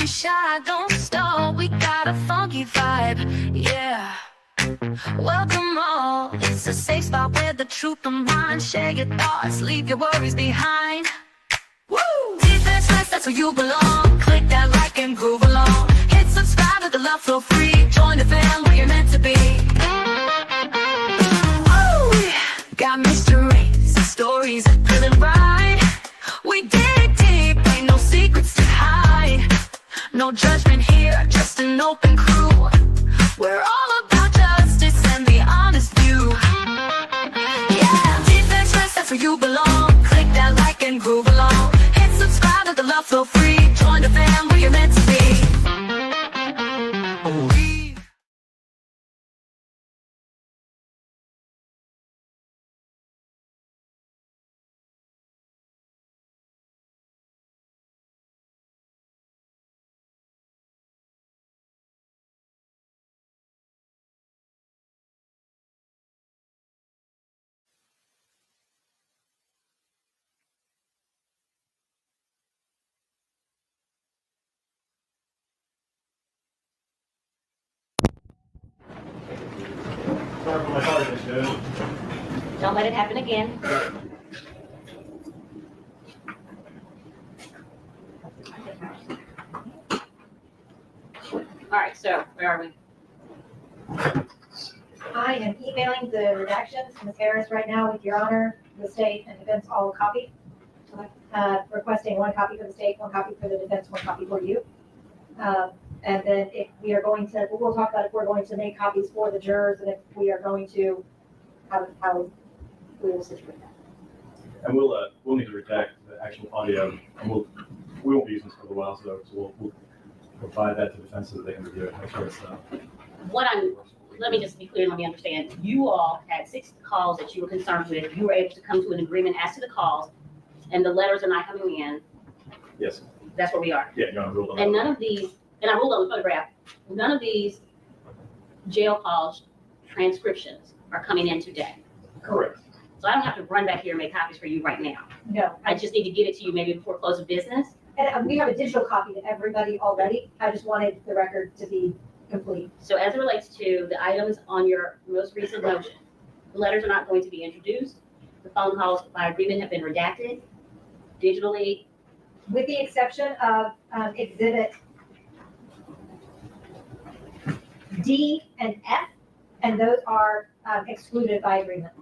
be shy, don't stall. We got a funky vibe, yeah. Welcome all. It's a safe spot where the truth don't mind. Share your thoughts, leave your worries behind. Woo! Defenseless, that's where you belong. Click that like and groove along. Hit subscribe, let the love flow free. Join the fam where you're meant to be. Woo! Got mysteries, stories that thrill and ride. We dig deep, ain't no secrets to hide. No judgment here, just an open crew. We're all about justice and the honest view. Yeah, defenseless, that's where you belong. Click that like and groove along. Hit subscribe, let the love flow free. Join the fam where you're meant to be. Sorry for my tardiness, dude. Don't let it happen again. All right, so where are we? I am emailing the redactions to Ms. Harris right now with your honor, the state and defense all copy. Requesting one copy for the state, one copy for the defense, one copy for you. And then if we are going to, we'll talk about if we're going to make copies for the jurors and if we are going to, how we will situate that. And we'll need to redact the actual audio, and we won't be using this for a while, so we'll provide that to defense so that they can review it. Make sure it's Let me just be clear, let me understand. You all had 6 calls that you were concerned with. You were able to come to an agreement as to the calls, and the letters are not coming in. Yes. That's where we are. Yeah, you're on rule on that. And none of these, and I ruled on the photograph, none of these jail calls transcriptions are coming in today. Correct. So I don't have to run back here and make copies for you right now. No. I just need to get it to you maybe before close of business. And we have a digital copy to everybody already. I just wanted the record to be complete. So as it relates to the items on your most recent motion, the letters are not going to be introduced. The phone calls by agreement have been redacted digitally. With the exception of exhibit D and F, and those are excluded by agreement.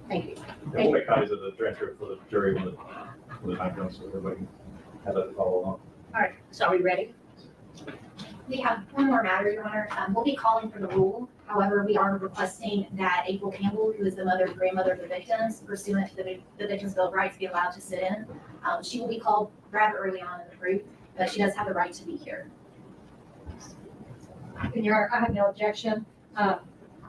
Thank you. And we'll make copies of the transcript for the jury when the time comes, so everybody can have that to follow along. All right, so are we ready? We have one more matter, Your Honor. We'll be calling for the rule. However, we are requesting that April Campbell, who is the mother and grandmother of the victims, pursuant to the Victims' Bill of Rights, be allowed to sit in. She will be called rather early on in the proof, but she does have the right to be here. And Your Honor, I have no objection. And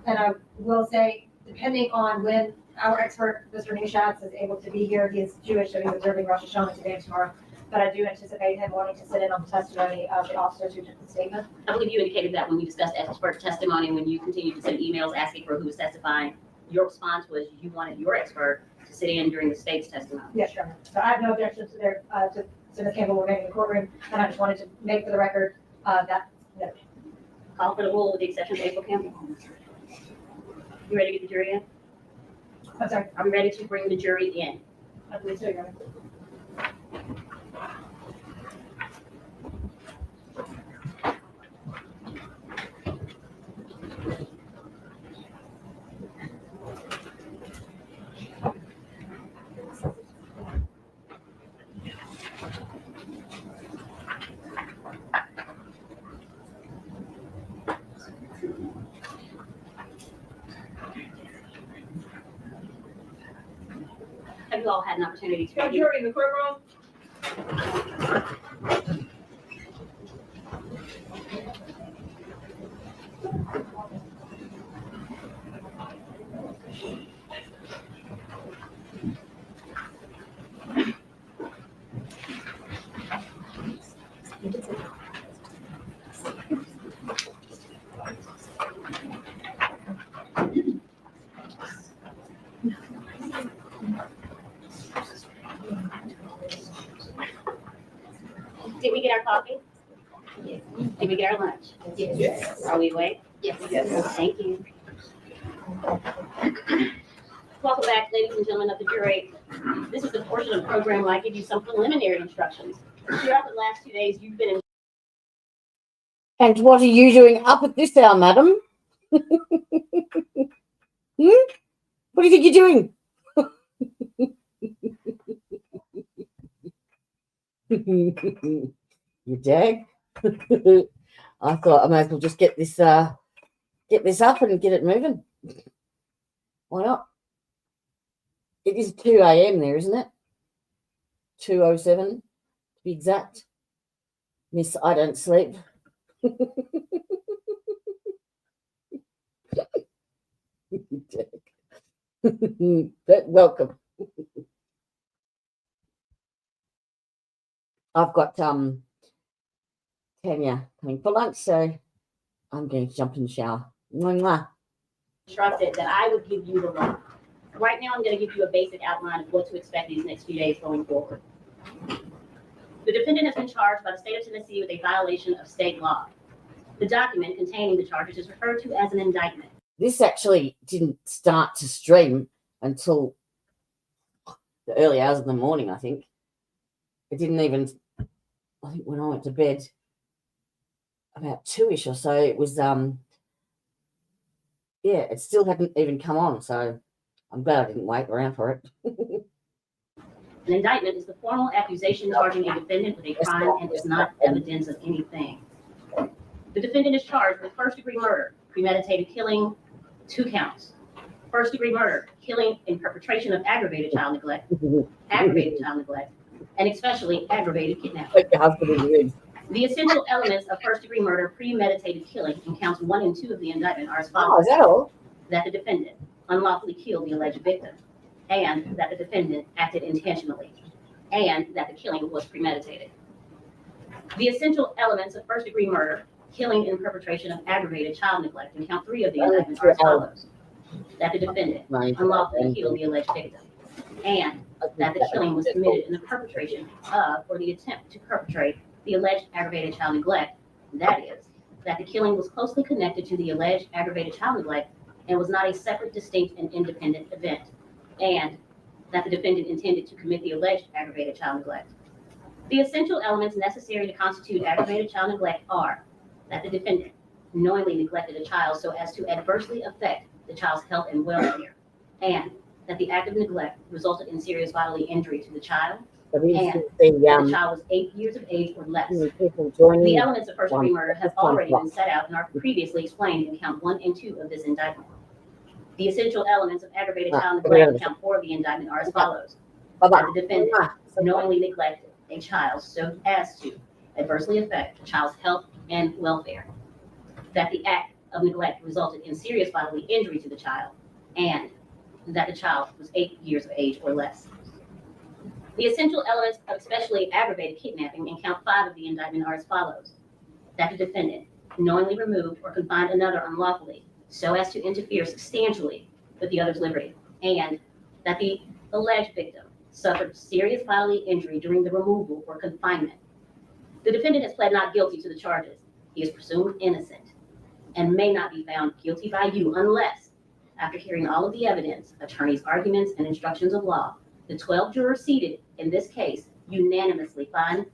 I will say, depending on when our expert, Mr. Nishatz, is able to be here, he is Jewish, so he's observing Rosh Hashanah today and tomorrow. But I do anticipate him wanting to sit in on the testimony of the officers who took the statement. I believe you indicated that when we discussed expert testimony, when you continued to send emails asking for who was testifying, your response was you wanted your expert to sit in during the state's testimony. Yes, Your Honor. So I have no objection to their, to Ms. Campbell remaining in the courtroom, and I just wanted to make for the record that note. Call for the rule with the exception of April Campbell. You ready to get the jury in? I'm sorry. Are we ready to bring the jury in? I believe so, Your Honor. Have you all had an opportunity to No review? jury in the courtroom. Did we get our coffee? Yes. Did we get our lunch? Yes. Are we awake? Yes. Thank you. Welcome back, ladies and gentlemen of the jury. This is the portion of the program where I give you some preliminary instructions. Throughout the last 2 days, you've been in. And what are you doing up at this hour, madam? What do you think you're doing? You dag. I thought I might as well just get this up and get it moving. Why not? It is 2 a.m. there, isn't it? 2:07 to be exact. Miss, I don't sleep. But welcome. I've got Tanya coming for lunch, so I'm going to jump in the shower. Mwah. Instructed that I would give you the law. Right now, I'm going to give you a basic outline of what to expect these next few days going forward. The defendant has been charged by the state of Tennessee with a violation of state law. The document containing the charges is referred to as an indictment. This actually didn't start to stream until the early hours of the morning, I think. It didn't even, I think when I went to bed about 2-ish or so, it was, it still hadn't even come on. So I'm glad I didn't wait around for it. An indictment is the formal accusation charging a defendant with a crime and is not evidence of anything. The defendant is charged with first-degree murder, premeditated killing, 2 counts. First-degree murder, killing in perpetration of aggravated child neglect, and especially aggravated kidnapping. The essential elements of first-degree murder, premeditated killing in counts 1 and 2 of the indictment are as Oh, follows. is that all? That the defendant unlawfully killed the alleged victim, and that the defendant acted intentionally, and that the killing was premeditated. The essential elements of first-degree murder, killing in perpetration of aggravated child neglect in count 3 of the indictment are as follows. That the defendant unlawfully killed the alleged victim, and that the killing was committed in the perpetration of or the attempt to perpetrate the alleged aggravated child neglect. That is, that the killing was closely connected to the alleged aggravated child neglect and was not a separate, distinct, and independent event, and that the defendant intended to commit the alleged aggravated child neglect. The essential elements necessary to constitute aggravated child neglect are that the defendant knowingly neglected a child so as to adversely affect the child's health and welfare, and that the act of neglect resulted in serious bodily injury to the child, and that the child was 8 years of age or less. The elements of first-degree murder have already been set out and are previously explained in count 1 and 2 of this indictment. The essential elements of aggravated child neglect in count 4 of the indictment are as follows. That the defendant knowingly neglected a child so as to adversely affect the child's health and welfare. That the act of neglect resulted in serious bodily injury to the child, and that the child was 8 years of age or less. The essential elements of especially aggravated kidnapping in count 5 of the indictment are as follows. That the defendant knowingly removed or confined another unlawfully so as to interfere substantially with the other's liberty, and that the alleged victim suffered serious bodily injury during the removal or confinement. The defendant has pled not guilty to the charges. He is presumed innocent and may not be found guilty by you unless, after hearing all of the evidence, attorneys' arguments, and instructions of law, the 12 jurors seated in this case unanimously find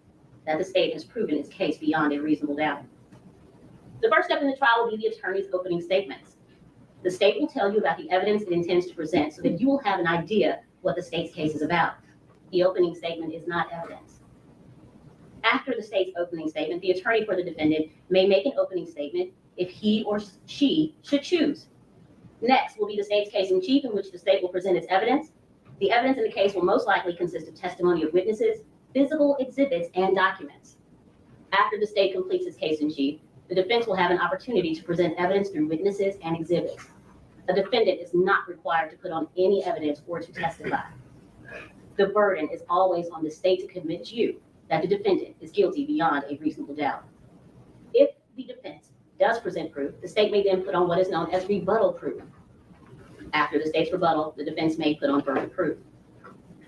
that the state has proven its case beyond a reasonable doubt. The first step in the trial will be the attorney's opening statements. The state will tell you about the evidence it intends to present so that you will have an idea what the state's case is about. The opening statement is not evidence. After the state's opening statement, the attorney for the defendant may make an opening statement if he or she should choose. Next will be the state's case in chief, in which the state will present its evidence. The evidence in the case will most likely consist of testimony of witnesses, physical exhibits, and documents. After the state completes its case in chief, the defense will have an opportunity to present evidence through witnesses and exhibits. A defendant is not required to put on any evidence or to testify. The burden is always on the state to convince you that the defendant is guilty beyond a reasonable doubt. If the defense does present proof, the state may then put on what is known as rebuttal proof. After the state's rebuttal, the defense may put on further proof.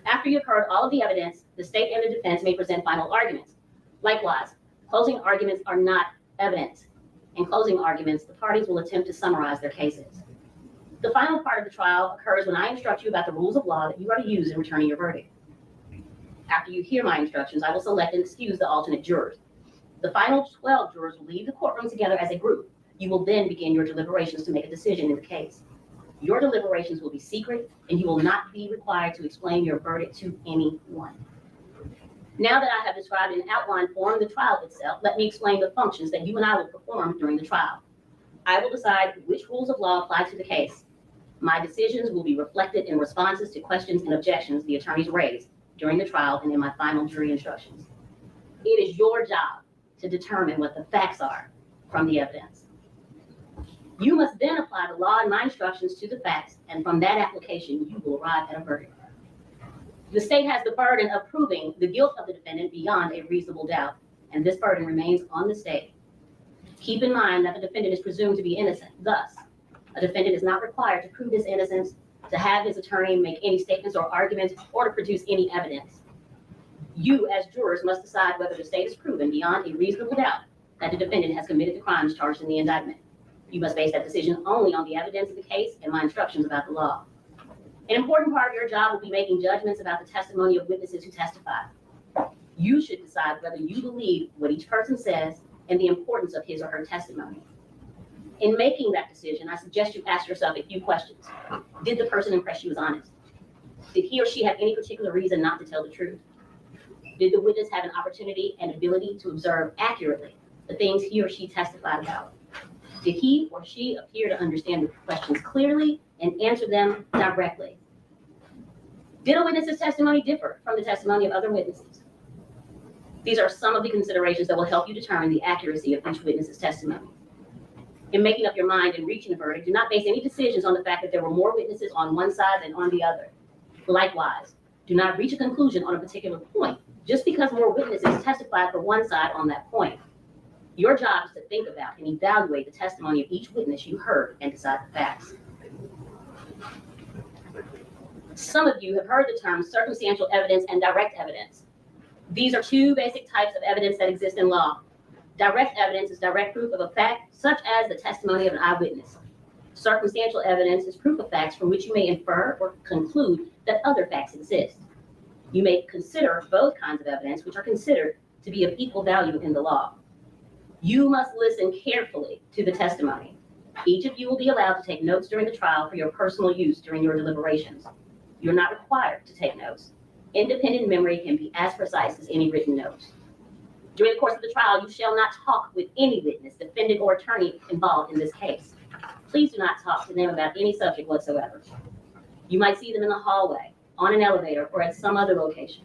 After you've heard all of the evidence, the state and the defense may present final arguments. Likewise, closing arguments are not evidence. In closing arguments, the parties will attempt to summarize their cases. The final part of the trial occurs when I instruct you about the rules of law that you are to use in returning your verdict. After you hear my instructions, I will select and excuse the alternate jurors. The final 12 jurors will leave the courtroom together as a group. You will then begin your deliberations to make a decision in the case. Your deliberations will be secret, and you will not be required to explain your verdict to anyone. Now that I have described in outline form the trial itself, let me explain the functions that you and I will perform during the trial. I will decide which rules of law apply to the case. My decisions will be reflected in responses to questions and objections the attorneys raise during the trial and in my final jury instructions. It is your job to determine what the facts are from the evidence. You must then apply the law and my instructions to the facts, and from that application, you will arrive at a verdict. The state has the burden of proving the guilt of the defendant beyond a reasonable doubt, and this burden remains on the state. Keep in mind that the defendant is presumed to be innocent. Thus, a defendant is not required to prove his innocence, to have his attorney make any statements or arguments, or to produce any evidence. You, as jurors, must decide whether the state has proven beyond a reasonable doubt that the defendant has committed the crimes charged in the indictment. You must base that decision only on the evidence of the case and my instructions about the law. An important part of your job will be making judgments about the testimony of witnesses who testify. You should decide whether you believe what each person says and the importance of his or her testimony. In making that decision, I suggest you ask yourself a few questions. Did the person impress you as honest? Did he or she have any particular reason not to tell the truth? Did the witness have an opportunity and ability to observe accurately the things he or she testified about? Did he or she appear to understand the questions clearly and answer them directly? Did a witness's testimony differ from the testimony of other witnesses? These are some of the considerations that will help you determine the accuracy of each witness's testimony. In making up your mind and reaching a verdict, do not base any decisions on the fact that there were more witnesses on one side than on the other. Likewise, do not reach a conclusion on a particular point just because more witnesses testified for one side on that point. Your job is to think about and evaluate the testimony of each witness you heard and decide the facts. Some of you have heard the terms circumstantial evidence and direct evidence. These are two basic types of evidence that exist in law. Direct evidence is direct proof of a fact, such as the testimony of an eyewitness. Circumstantial evidence is proof of facts from which you may infer or conclude that other facts exist. You may consider both kinds of evidence, which are considered to be of equal value in the law. You must listen carefully to the testimony. Each of you will be allowed to take notes during the trial for your personal use during your deliberations. You're not required to take notes. Independent memory can be as precise as any written notes. During the course of the trial, you shall not talk with any witness, defendant, or attorney involved in this case. Please do not talk to them about any subject whatsoever. You might see them in the hallway, on an elevator, or at some other location.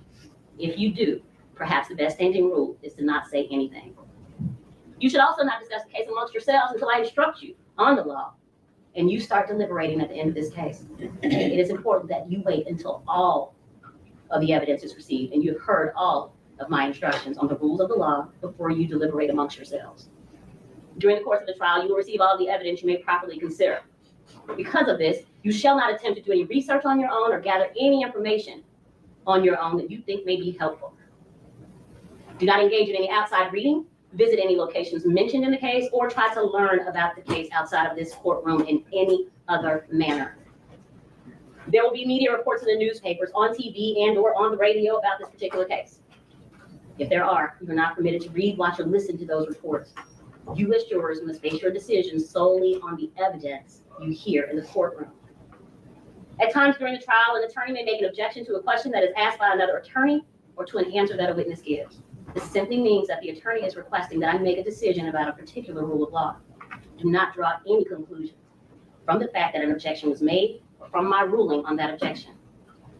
If you do, perhaps the best standing rule is to not say anything. You should also not discuss the case amongst yourselves until I instruct you on the law and you start deliberating at the end of this case. It is important that you wait until all of the evidence is received and you have heard all of my instructions on the rules of the law before you deliberate amongst yourselves. During the course of the trial, you will receive all the evidence you may properly consider. Because of this, you shall not attempt to do any research on your own or gather any information on your own that you think may be helpful. Do not engage in any outside reading, visit any locations mentioned in the case, or try to learn about the case outside of this courtroom in any other manner. There will be media reports in the newspapers, on TV, and or on the radio about this particular case. If there are, you are not permitted to read, watch, or listen to those reports. You as jurors must base your decisions solely on the evidence you hear in the courtroom. At times during the trial, an attorney may make an objection to a question that is asked by another attorney or to an answer that a witness gives. This simply means that the attorney is requesting that I make a decision about a particular rule of law. Do not draw any conclusions from the fact that an objection was made or from my ruling on that objection.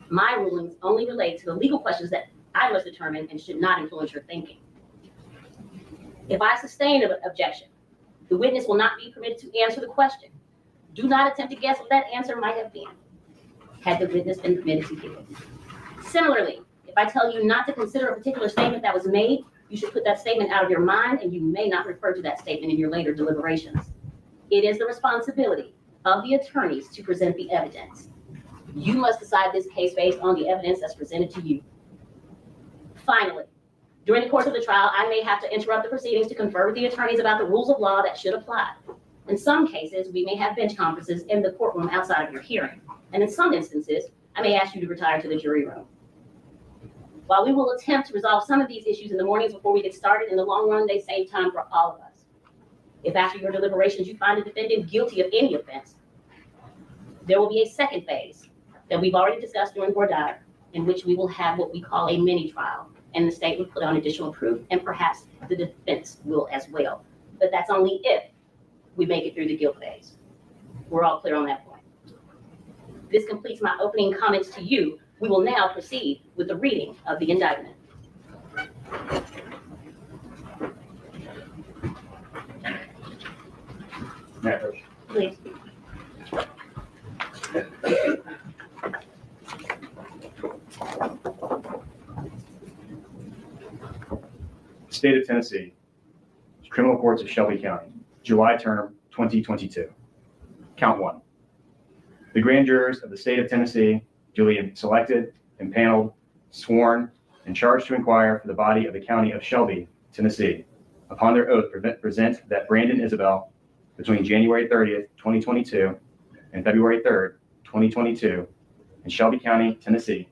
My rulings only relate to the legal questions that I must determine and should not influence your thinking. If I sustain an objection, the witness will not be permitted to answer the question. Do not attempt to guess what that answer might have been, had the witness been permitted to give it. Similarly, if I tell you not to consider a particular statement that was made, you should put that statement out of your mind and you may not refer to that statement in your later deliberations. It is the responsibility of the attorneys to present the evidence. You must decide this case based on the evidence that's presented to you. Finally, During the course of the trial, I may have to interrupt the proceedings to confer with the attorneys about the rules of law that should apply. In some cases, we may have bench conferences in the courtroom outside of your hearing. And in some instances, I may ask you to retire to the jury room. While we will attempt to resolve some of these issues in the mornings before we get started, in the long run, they save time for all of us. If after your deliberations you find a defendant guilty of any offense, there will be a second phase that we've already discussed during voir dire, in which we will have what we call a mini trial, and the state will put on additional proof, and perhaps the defense will as well. But that's only if we make it through the guilt phase. We're all clear on that point. This completes my opening comments to you. We will now proceed with the reading of the indictment. Please. State of Tennessee, Criminal Courts of Shelby County, July term 2022. Count 1. The grand jurors of the state of Tennessee, duly selected, impaneled, sworn, and charged to inquire for the body of the county of Shelby, Tennessee, upon their oath present that Brandon Isabelle, between January 30th, 2022 and February 3rd, 2022, in Shelby County, Tennessee,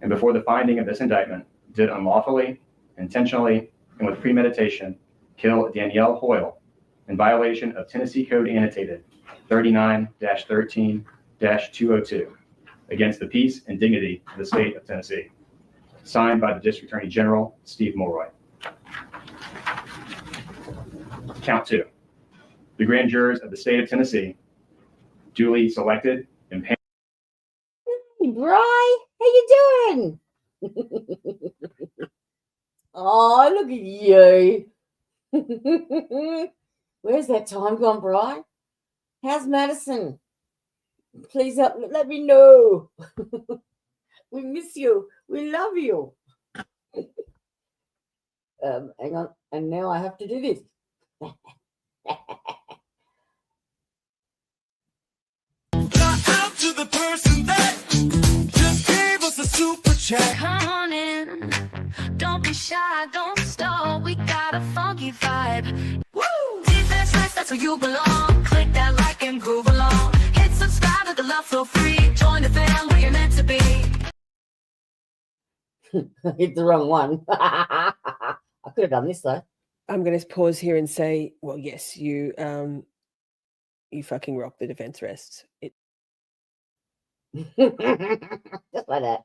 and before the finding of this indictment, did unlawfully, intentionally, and with premeditation kill Danielle Hoyle in violation of Tennessee Code Annotated 39-13-202 against the peace and dignity of the state of Tennessee. Signed by the District Attorney General, Steve Mulroy. Count 2. The grand jurors of the state of Tennessee, duly selected and Hey, Bri, how you doing? Oh, look at you. Where's that time gone, Bri? How's Madison? Please let me know. We miss you. We love you. Hang on. And now I have to do this. Out to the person that just gave us a super chat. Come on in, don't be shy, don't stall. We got a funky vibe. Woo! Defense Nights, that's where you belong. Click that like and groove along. Hit subscribe to the love feel free. Join the fam where you're meant to be. I hit the wrong one. I could have done this though. I'm going to pause here and say, well, yes, you fucking rock. The defense rests. Just like that.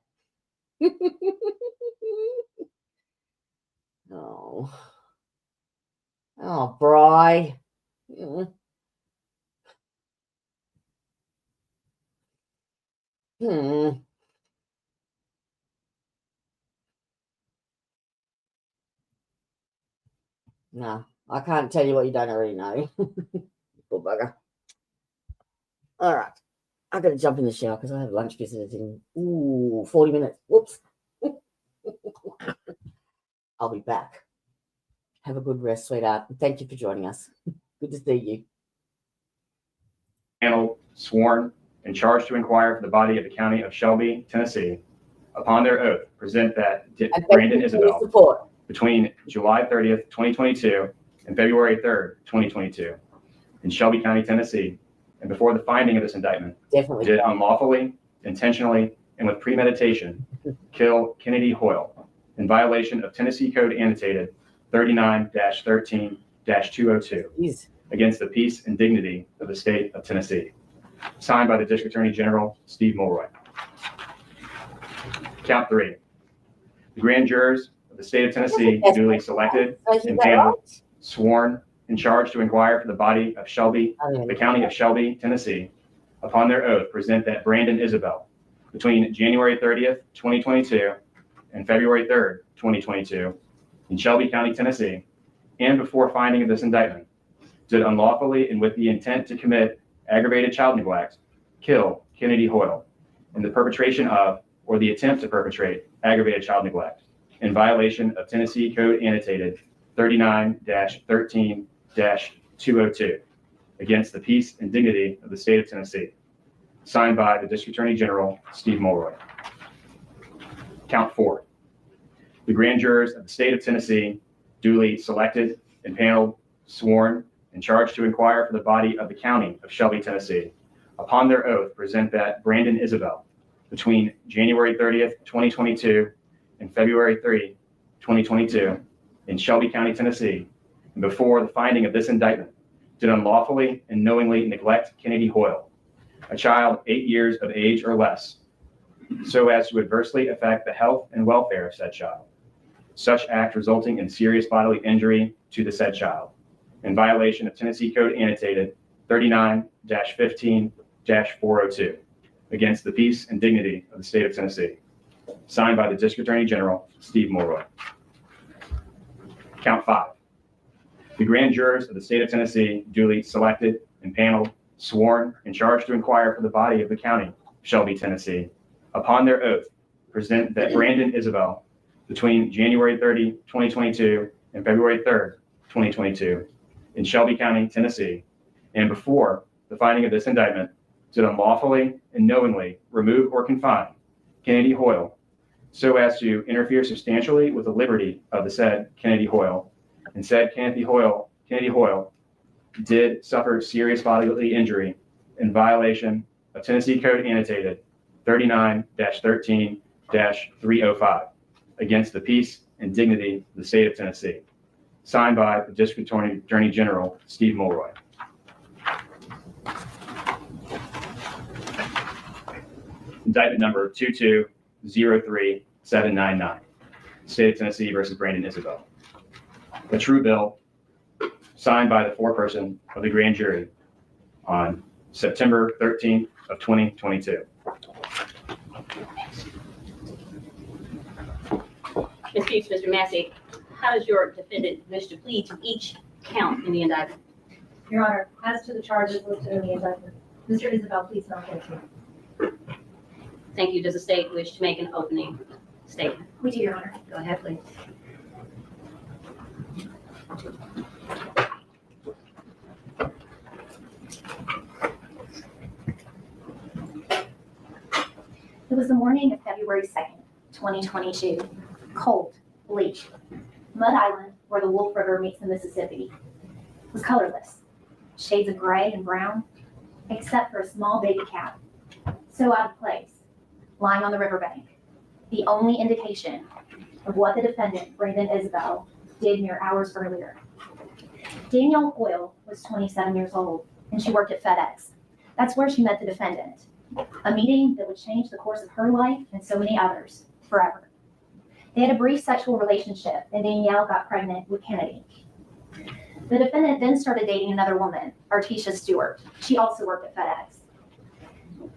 Oh, Bri. No, I can't tell you what you don't already know. Poor bugger. All right. I've got to jump in the shower because I have lunch visitors in 40 minutes. Whoops. I'll be back. Have a good rest, sweetheart. And thank you for joining us. Good to see you. panel, sworn, and charged to inquire for the body of the county of Shelby, Tennessee, upon their oath, present that Brandon Isabelle, Support. between July 30th, 2022 and February 3rd, 2022, in Shelby County, Tennessee, and before the finding of this indictment, Definitely. did unlawfully, intentionally, and with premeditation kill Kennedy Hoyle in violation of Tennessee Code Annotated 39-13-202 Jeez. against the peace and dignity of the state of Tennessee. Signed by the District Attorney General, Steve Mulroy. Count 3. The grand jurors of the state of Tennessee, duly selected, impaneled, sworn, and charged to inquire for the body of Shelby, the county of Shelby, Tennessee, upon their oath, present that Brandon Isabelle, between January 30th, 2022 and February 3rd, 2022, in Shelby County, Tennessee, and before finding of this indictment, did unlawfully and with the intent to commit aggravated child neglect, kill Kennedy Hoyle in the perpetration of or the attempt to perpetrate aggravated child neglect in violation of Tennessee Code Annotated 39-13-202 against the peace and dignity of the state of Tennessee. Signed by the District Attorney General, Steve Mulroy. Count 4. The grand jurors of the state of Tennessee, duly selected and paneled, sworn, and charged to inquire for the body of the county of Shelby, Tennessee, upon their oath, present that Brandon Isabelle, between January 30th, 2022 and February 3, 2022, in Shelby County, Tennessee, and before the finding of this indictment, did unlawfully and knowingly neglect Kennedy Hoyle, a child 8 years of age or less, so as to adversely affect the health and welfare of said child. Such act resulting in serious bodily injury to the said child, in violation of Tennessee Code Annotated 39-15-402, against the peace and dignity of the state of Tennessee. Signed by the District Attorney General, Steve Mulroy. Count 5. The grand jurors of the state of Tennessee, duly selected and paneled, sworn, and charged to inquire for the body of the county of Shelby, Tennessee, upon their oath, present that Brandon Isabelle, between January 30, 2022 and February 3rd, 2022, in Shelby County, Tennessee, and before the finding of this indictment, did unlawfully and knowingly remove or confine Kennedy Hoyle, so as to interfere substantially with the liberty of the said Kennedy Hoyle, and said Kennedy Hoyle did suffer serious bodily injury in violation of Tennessee Code Annotated 39-13-305, against the peace and dignity of the state of Tennessee. Signed by the District Attorney General, Steve Mulroy. Indictment number 2203799, State of Tennessee versus Brandon Isabelle. A true bill signed by the foreperson of the grand jury on September 13th of 2022. Ms. Fuchs, Mr. Massey, how does your defendant wish to plead to each count in the indictment? Your Honor, as to the charges listed in the indictment, Mr. Isabelle pleads not guilty. Thank you. Does the state wish to make an opening statement? We do, Your Honor. Go ahead, please. It was the morning of February 2nd, 2022. Cold, bleak. Mud Island, where the Wolf River meets the Mississippi, was colorless. Shades of gray and brown, except for a small baby cat, so out of place, lying on the riverbank. The only indication of what the defendant, Brandon Isabelle, did mere hours earlier. Danielle Hoyle was 27 years old, and she worked at FedEx. That's where she met the defendant. A meeting that would change the course of her life and so many others forever. They had a brief sexual relationship, and Danielle got pregnant with Kennedy. The defendant then started dating another woman, Artisha Stewart. She also worked at FedEx.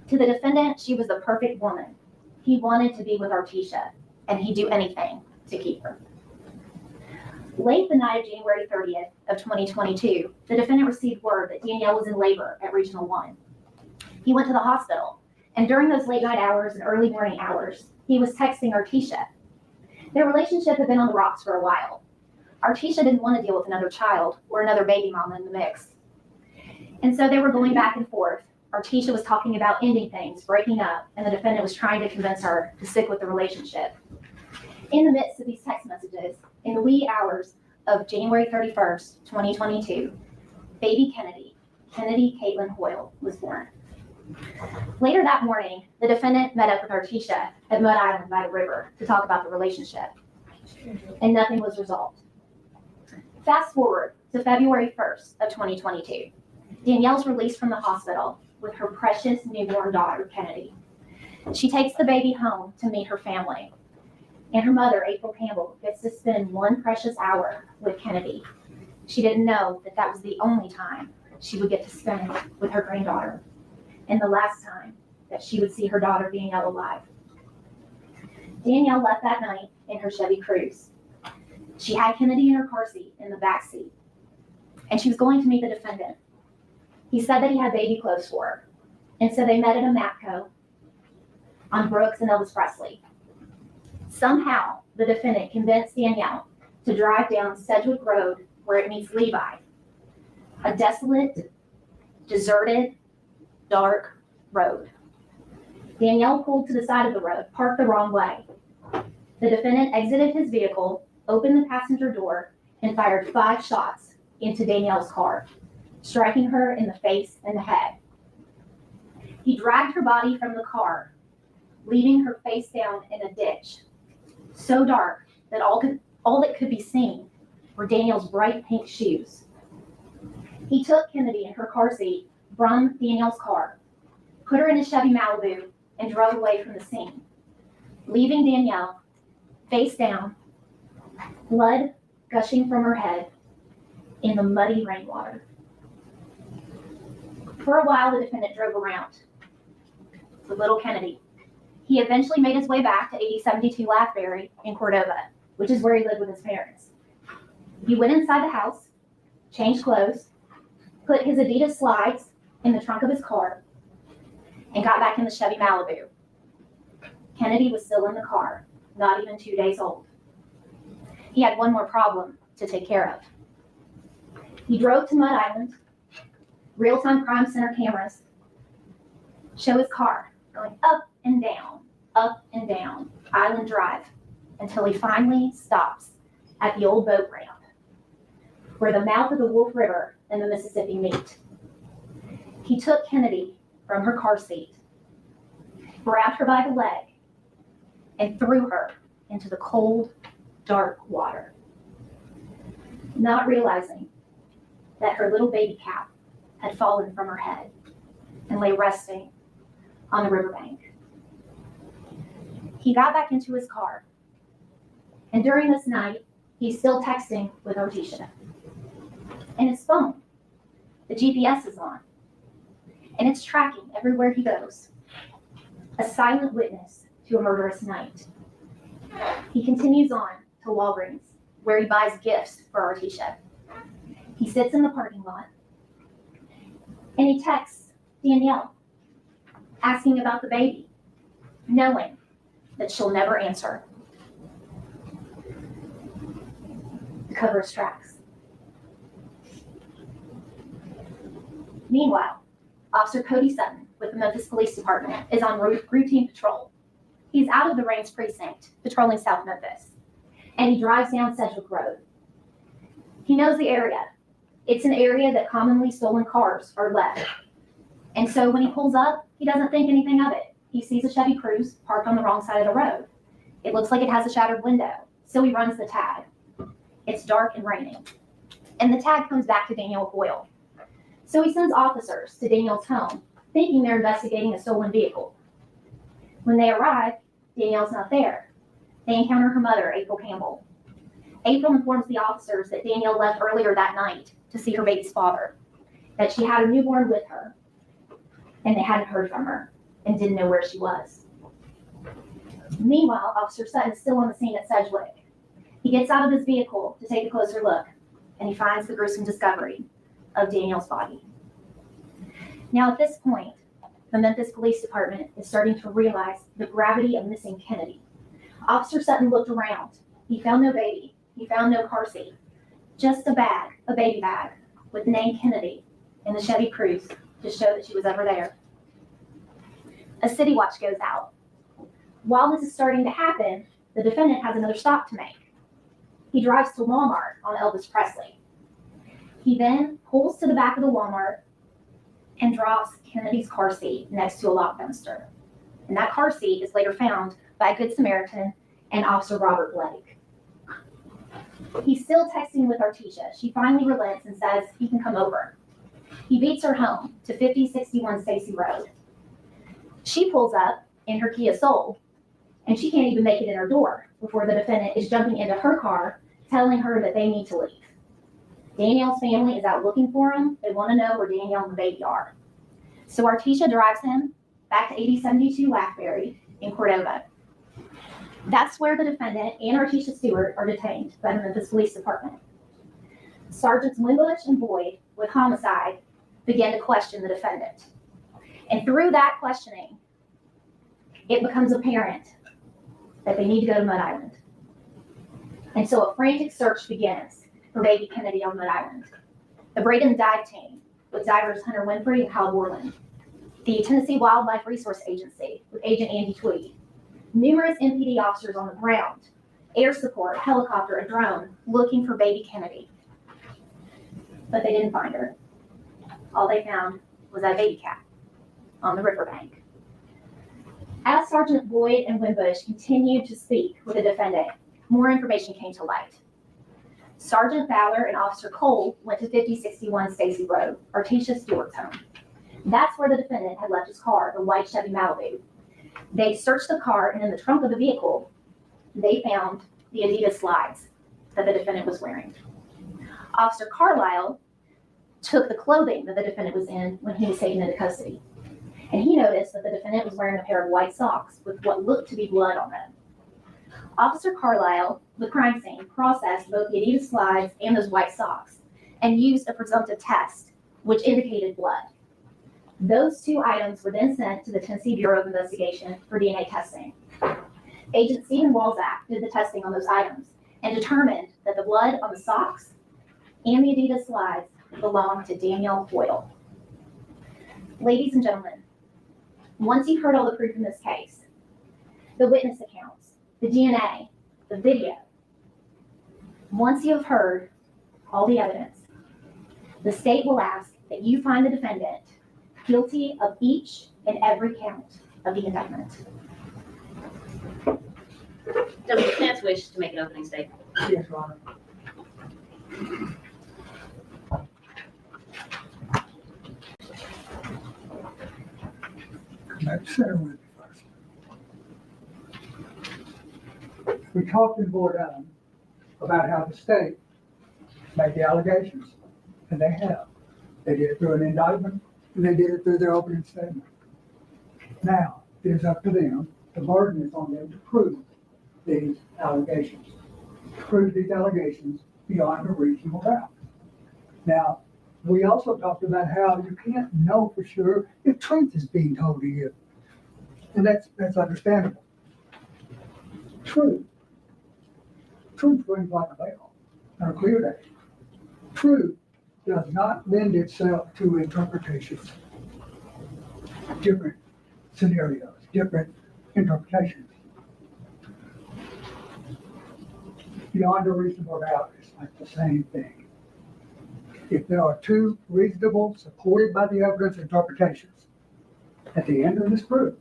To the defendant, she was the perfect woman. He wanted to be with Artisha, and he'd do anything to keep her. Late the night of January 30th of 2022, the defendant received word that Danielle was in labor at Regional 1. He went to the hospital, and during those late night hours and early morning hours, he was texting Artisha. Their relationship had been on the rocks for a while. Artisha didn't want to deal with another child or another baby mama in the mix. And so they were going back and forth. Artisha was talking about ending things, breaking up, and the defendant was trying to convince her to stick with the relationship. In the midst of these text messages, in the wee hours of January 31st, 2022, baby Kennedy Caitlin Hoyle, was born. Later that morning, the defendant met up with Artisha at Mud Island by the river to talk about the relationship, and nothing was resolved. Fast forward to February 1st of 2022. Danielle's released from the hospital with her precious newborn daughter, Kennedy. She takes the baby home to meet her family, and her mother, April Campbell, gets to spend one precious hour with Kennedy. She didn't know that that was the only time she would get to spend with her granddaughter, and the last time that she would see her daughter Danielle alive. Danielle left that night in her Chevy Cruze. She had Kennedy in her car seat in the back seat, and she was going to meet the defendant. He said that he had baby clothes for her, and so they met at a Matco on Brooks and Elvis Presley. Somehow, the defendant convinced Danielle to drive down Sedgwick Road where it meets Levi, a desolate, deserted, dark road. Danielle pulled to the side of the road, parked the wrong way. The The defendant exited his vehicle, opened the passenger door, and fired 5 shots into Danielle's car, striking her in the face and the head. He dragged her body from the car, leaving her face down in a ditch, so dark that all that could be seen were Danielle's bright pink shoes. He took Kennedy in her car seat from Danielle's car, put her in a Chevy Malibu, and drove away from the scene, leaving Danielle face down, blood gushing from her head in the muddy rainwater. For a while, the defendant drove around with little Kennedy. He eventually made his way back to 8072 Lathbury in Cordova, which is where he lived with his parents. He went inside the house, changed clothes, put his Adidas slides in the trunk of his car, and got back in the Chevy Malibu. Kennedy was still in the car, not even 2 days old. He had one more problem to take care of. He drove to Mud Island. Real-time crime center cameras show his car going up and down Island Drive until he finally stops at the old boat ramp where the mouth of the Wolf River and the Mississippi meet. He took Kennedy from her car seat, grabbed her by the leg, and threw her into the cold, dark water, not realizing that her little baby cap had fallen from her head and lay resting on the riverbank. He got back into his car, and during this night, he's still texting with Artesia. And his phone, the GPS is on, and it's tracking everywhere he goes. A silent witness to a murderous night. He continues on to Walgreens, where he buys gifts for Artesia. He sits in the parking lot, and he texts Danielle, asking about the baby, knowing that she'll never answer. The cover his tracks. Meanwhile, Officer Cody Sutton with the Memphis Police Department is on routine patrol. He's out of the Rains precinct, patrolling South Memphis, and he drives down Sedgwick Road. He knows the area. It's an area that commonly stolen cars are left. And so when he pulls up, he doesn't think anything of it. He sees a Chevy Cruze parked on the wrong side of the road. It looks like it has a shattered window, so he runs the tag. It's dark and raining, and the tag comes back to Danielle Hoyle. So he sends officers to Danielle's home, thinking they're investigating a stolen vehicle. When they arrive, Danielle's not there. They encounter her mother, April Campbell. April informs the officers that Danielle left earlier that night to see her baby's father, that she had a newborn with her, and they hadn't heard from her and didn't know where she was. Meanwhile, Officer Sutton is still on the scene at Sedgwick. He gets out of his vehicle to take a closer look, and he finds the gruesome discovery of Danielle's body. Now, at this point, the Memphis Police Department is starting to realize the gravity of missing Kennedy. Officer Sutton looked around. He found no baby. He found no car seat. Just a bag, a baby bag, with the name Kennedy in the Chevy Cruze to show that she was ever there. A city watch goes out. While this is starting to happen, the defendant has another stop to make. He drives to Walmart on Elvis Presley. He then pulls to the back of the Walmart and drops Kennedy's car seat next to a lock dumpster. And that car seat is later found by a Good Samaritan and Officer Robert Blake. He's still texting with Artesia. She finally relents and says he can come over. He beats her home to 5061 Stacy Road. She pulls up in her Kia Soul, and she can't even make it in her door before the defendant is jumping into her car, telling her that they need to leave. Danielle's family is out looking for him. They want to know where Danielle and the baby are. So Artesia drives him back to 8072 Lathbury in Cordova. That's where the defendant and Artesia Stewart are detained by the Memphis Police Department. Sergeants Wimbush and Boyd with Homicide begin to question the defendant. And through that questioning, it becomes apparent that they need to go to Mud Island. And so a frantic search begins for baby Kennedy on Mud Island. The Braden dive team with divers Hunter Winfrey and Kyle Borland, the Tennessee Wildlife Resource Agency with Agent Andy Tweedy, numerous MPD officers on the ground air support, helicopter, a drone, looking for baby Kennedy. But they didn't find her. All they found was that baby cat on the riverbank. As Sergeant Boyd and Wimbush continued to speak with the defendant, more information came to light. Sergeant Fowler and Officer Cole went to 5061 Stacy Road, Artesia Stewart's home. That's where the defendant had left his car, the white Chevy Malibu. They searched the car, and in the trunk of the vehicle, they found the Adidas slides that the defendant was wearing. Officer Carlyle took the clothing that the defendant was in when he was taken into custody. And he noticed that the defendant was wearing a pair of white socks with what looked to be blood on them. Officer Carlyle, the crime scene, processed both the Adidas slides and those white socks and used a presumptive test, which indicated blood. Those two items were then sent to the Tennessee Bureau of Investigation for DNA testing. Agent Stephen Walzak did the testing on those items and determined that the blood on the socks and the Adidas slides belonged to Danielle Hoyle. Ladies and gentlemen, once you've heard all the proof in this case, the witness accounts, the DNA, the video, once you have heard all the evidence, the state will ask that you find the defendant guilty of each and every count of the indictment. Does the defense wish to make an opening statement? Yes, Your Honor. Let's center with me first. We talked in board item about how the state made the allegations, and they have. They did it through an indictment, and they did it through their opening statement. Now, it is up to them, the burden is on them to prove these allegations. Prove these allegations beyond a reasonable doubt. Now, we also talked about how you can't know for sure if truth is being told to you. And that's understandable. Truth rings like a bell on a clear day. Truth does not lend itself to interpretations. Different scenarios, different interpretations. Beyond a reasonable doubt is like the same thing. If there are two reasonable, supported by the evidence interpretations, at the end of this proof,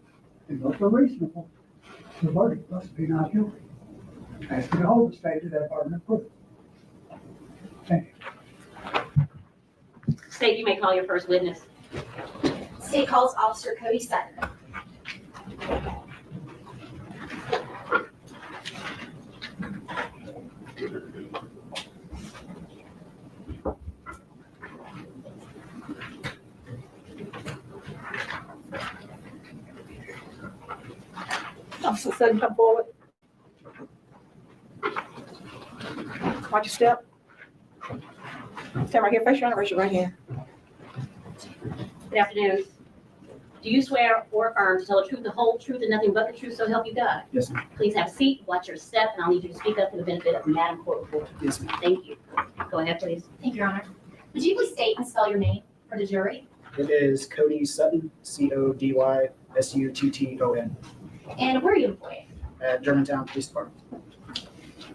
and both are reasonable, the verdict must be not guilty. Asking to hold the state to that burden of proof. Thank you. State, you may call your first witness. State calls Officer Cody Sutton. Officer Sutton, come forward. Watch your step. Stand right here. Face your honor. Raise your right hand. Good afternoon. Do you swear or affirm to tell the truth, the whole truth, and nothing but the truth, so help you God? Yes, ma'am. Please have a seat, watch your step, and I'll need you to speak up for the benefit of Madam Court Reporter. Yes, ma'am. Thank you. Go ahead, please. Thank you, Your Honor. Would you please state and spell your name for the jury? It is Cody Sutton, CODYSUTTON, And where are you employed? at Germantown Police Department.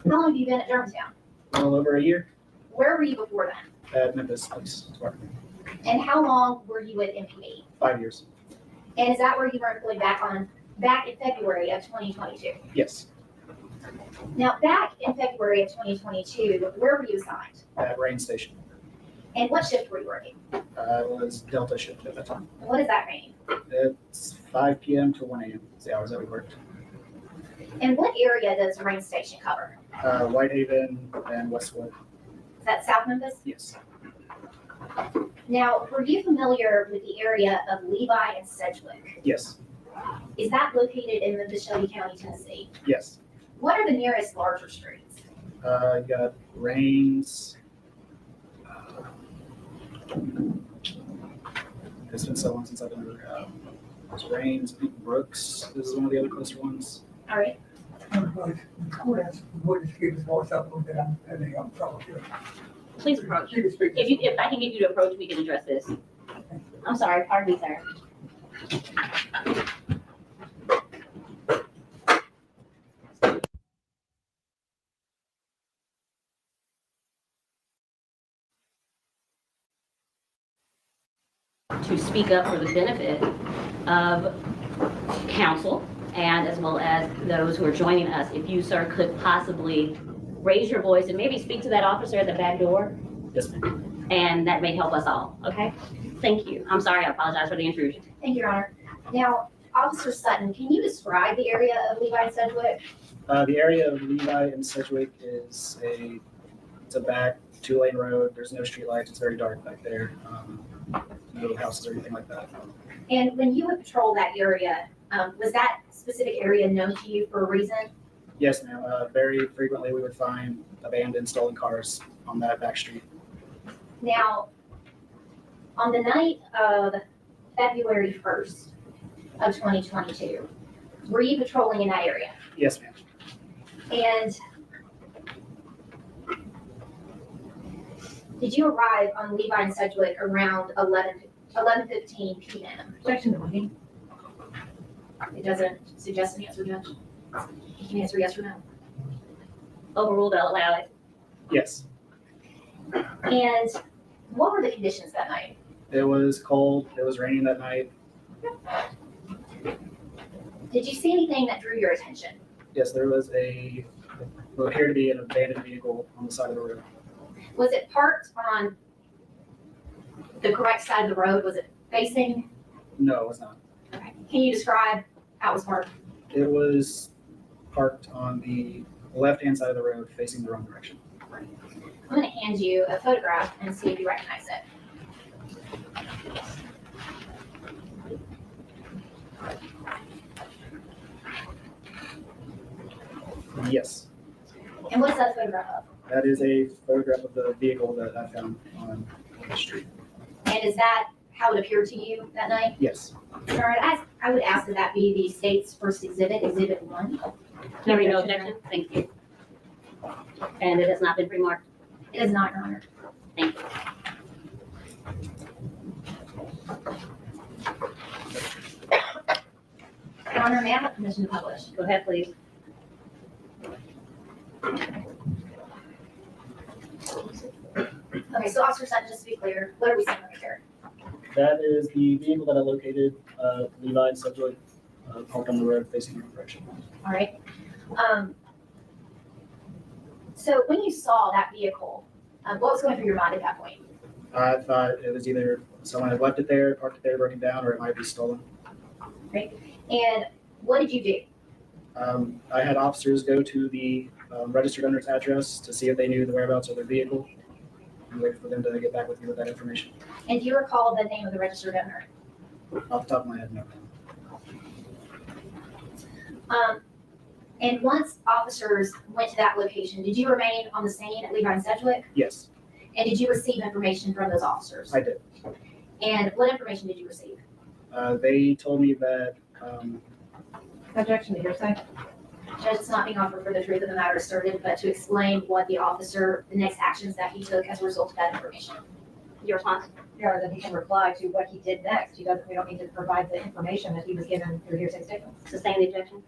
How long have you been at Germantown? A little over a year Where were you before then? at Memphis Police Department. And how long were you with MPD? 5 years. And is that where you were employed back in February of 2022? Yes, Now, back in February of 2022, where were you assigned? at Rain Station. And what shift were you working? It was Delta shift at that time. What does that mean? It's 5 p.m. to 1 a.m. It's the hours that we worked. And what area does Rain Station cover? Whitehaven and Westwood. Is that South Memphis? Yes. Now, were you familiar with the area of Levi and Sedgwick? Yes. Is that located in Mississipi County, Tennessee? Yes. What are the nearest larger streets? You got Rains. It's been so long since I've been there. There's Rains, I think Brooks. This is one of the other closer ones. All right. The court has, would just keep his voice up a little bit, I'm having trouble here. Please approach. You can speak. If I can get you to approach, we can address this. I'm sorry, pardon me, sir. to speak up for the benefit of council and as well as those who are joining us. If you, sir, could possibly raise your voice and maybe speak to that officer at the back door, Yes, ma'am. and that may help us all, okay? Thank you. I'm sorry, I apologize for the intrusion. Thank you, Your Honor. Now, Officer Sutton, can you describe the area of Levi and Sedgwick? The area of Levi and Sedgwick is it's a back 2-lane road. There's no street lights. It's very dark back there. No houses or anything like that. And when you would patrol that area, was that specific area known to you for a reason? Yes, ma'am. Very frequently we would find abandoned, stolen cars on that back street. Now, on the night of February 1st of 2022, were you patrolling in that area? Yes, ma'am. And did you arrive on Levi and Sedgwick around 11:15 p.m.? Objection to voting. It doesn't suggest an answer, Judge. You can answer yes or no. Overruled, I'll allow it. Yes. And what were the conditions that night? It was cold. It was raining that night. Did you see anything that drew your attention? Yes, there was what appeared to be an abandoned vehicle on the side of the road. Was it parked on the correct side of the road? Was it facing? No, it was not. Okay. Can you describe how it was parked? It was parked on the left-hand side of the road facing the wrong direction. I'm going to hand you a photograph and see if you recognize it. Yes. And what is that photograph of? That is a photograph of the vehicle that I found on the street. And is that how it appeared to you that night? Yes. All right, I would ask that that be the state's first exhibit, Exhibit 1. There be no objection? Thank you. And it has not been remarked? It is not, Your Honor. Thank you. Your Honor, may I have permission to publish? Go ahead, please. Okay, so Officer Sutton, just to be clear, what are we seeing right here? That is the vehicle that I located, Levi and Sedgwick, parked on the road facing the wrong direction. All right. So when you saw that vehicle, what was going through your mind at that point? I thought it was either someone had left it there, parked it there, broken down, or it might be stolen. And what did you do? I had officers go to the registered owner's address to see if they knew the whereabouts of their vehicle and wait for them to get back with me with that information. And do you recall the name of the registered owner? Off the top of my head, no. And once officers went to that location, did you remain on the scene at Levi and Sedgwick? Yes, And did you receive information from those officers? I did. And what information did you receive? They told me that Objection to hearsay. Judge, it's not being offered for the truth of the matter asserted, but to explain what the officer, the next actions that he took as a result of that information. Your response? Or that he can reply to what he did next. We don't need to provide the information that he was given through hearsay statements. Sustain the objection?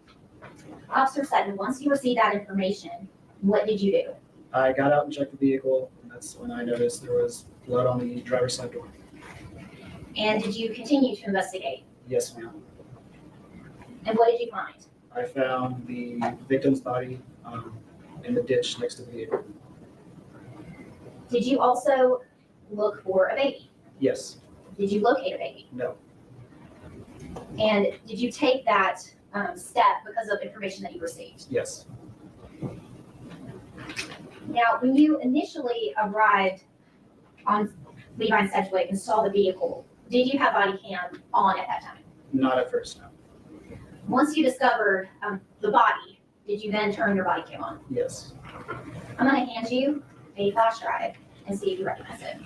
Officer Sutton, once you received that information, what did you do? I got out and checked the vehicle, and that's when I noticed there was blood on the driver's side door. And did you continue to investigate? Yes, ma'am. And what did you find? I found the victim's body in the ditch next to the vehicle. Did you also look for a baby? Yes. Did you locate a baby? No. And did you take that step because of information that you received? Yes. Now, when you initially arrived on Levi and Sedgwick and saw the vehicle, did you have body cam on at that time? Not at first, no. Once you discovered the body, did you then turn your body cam on? Yes. I'm going to hand you a flash drive and see if you recognize it.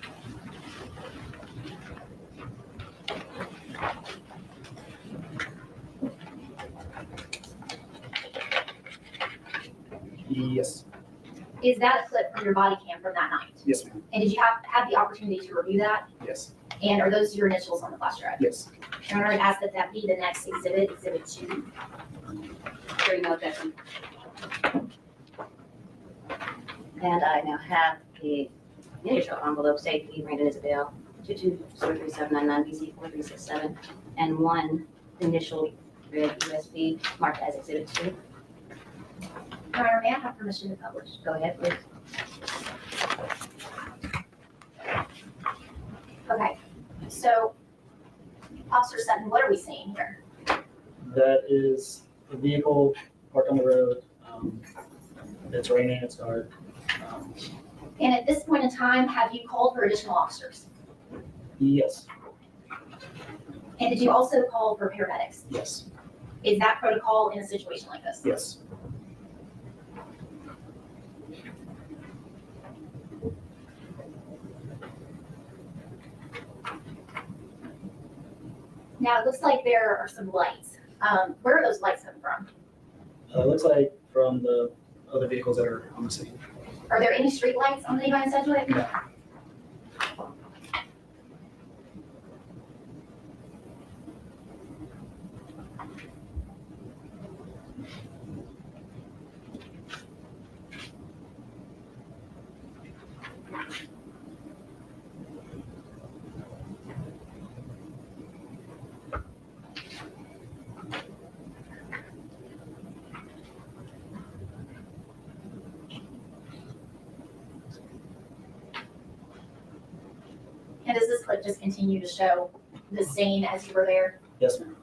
Yes. Is that a clip from your body cam from that night? Yes, ma'am. And did you have the opportunity to review that? Yes. And are those your initials on the flash drive? Yes. Your Honor, I'd ask that that be the next exhibit, Exhibit 2. Hearing no objection. And I now have the initial envelope stating Brandon Isabelle, 22-03799 BC 4367, and one initial red USB marked as Exhibit 2. Your Honor, may I have permission to publish? Go ahead, please. Okay, so Officer Sutton, what are we seeing here? That is a vehicle parked on the road. It's raining, it's dark. And at this point in time, have you called for additional officers? Yes, And did you also call for paramedics? yes, Is that protocol in a situation like this? yes. Now, it looks like there are some lights. Where are those lights coming from? It looks like from the other vehicles that are on the scene. Are there any street lights on the Levi and Sedgwick? No. And does this clip just continue to show the scene as you were there? Yes, ma'am.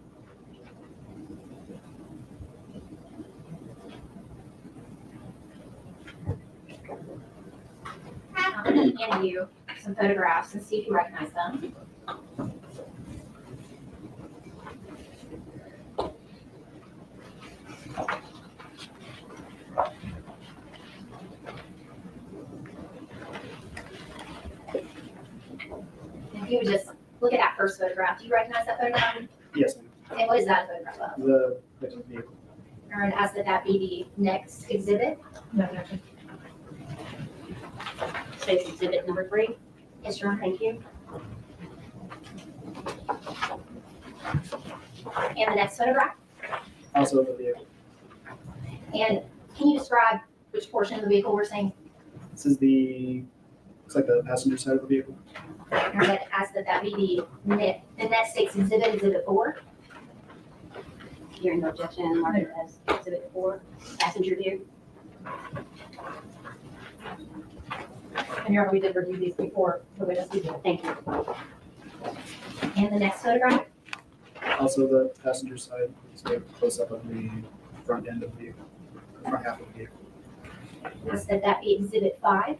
I'm going to hand you some photographs and see if you recognize them. If you would just look at that first photograph, do you recognize that photograph? Yes, ma'am. And what is that a photograph of? The victim's vehicle. And ask that be the next exhibit. State's Exhibit number 3. Yes, Your Honor, thank you. And the next photograph. Also the vehicle. And can you describe which portion of the vehicle we're seeing? This is looks like the passenger side of the vehicle. And then ask that be the next state's exhibit, Exhibit 4. Hearing no objection, mark it as Exhibit 4, passenger view. And Your Honor, we did review these before the witness did. Thank you. And the next photograph. Also the passenger side. It's a close up of the front end of the vehicle, front half of the vehicle. Ask that be Exhibit 5.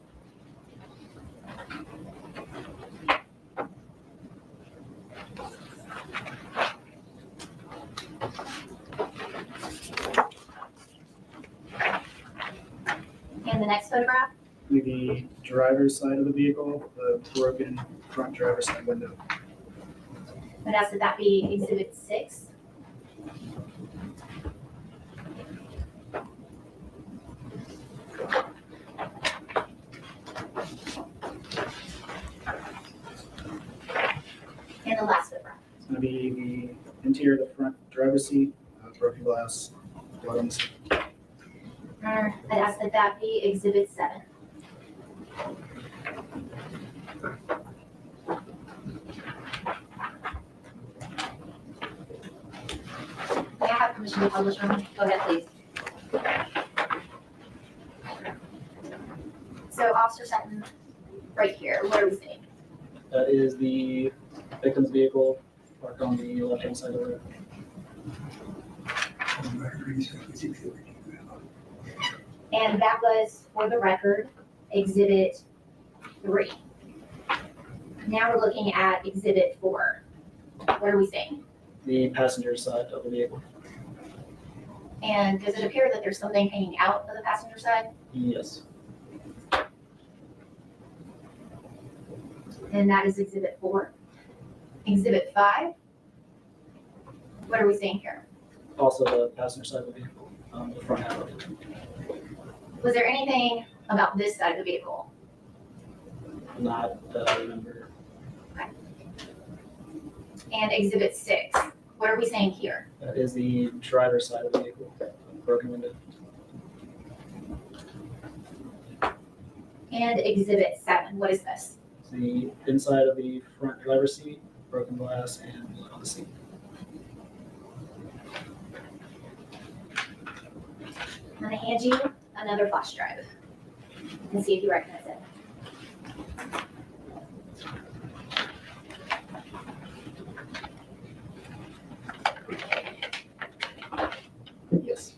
And the next photograph. The driver's side of the vehicle, the broken front driver's side window. And ask that be Exhibit 6. And the last photograph. It's going to be the interior of the front driver's seat, broken glass, blood on the seat. I'd ask that be Exhibit 7. May I have permission to publish them? Go ahead, please. So Officer Sutton, right here, what are we seeing? That is the victim's vehicle parked on the left-hand side of the road. And that was, for the record, Exhibit 3. Now we're looking at Exhibit 4. What are we seeing? The passenger side of the vehicle. And does it appear that there's something hanging out of the passenger side? Yes. And that is Exhibit 4. Exhibit 5. What are we seeing here? Also the passenger side of the vehicle, the front half of it. Was there anything about this side of the vehicle? Not that I remember. And Exhibit 6. What are we saying here? That is the driver's side of the vehicle, broken window. And Exhibit 7. What is this? the inside of the front driver's seat, broken glass, and blood on the seat. I'm gonna hand you another flash drive and see if you recognize it. Yes.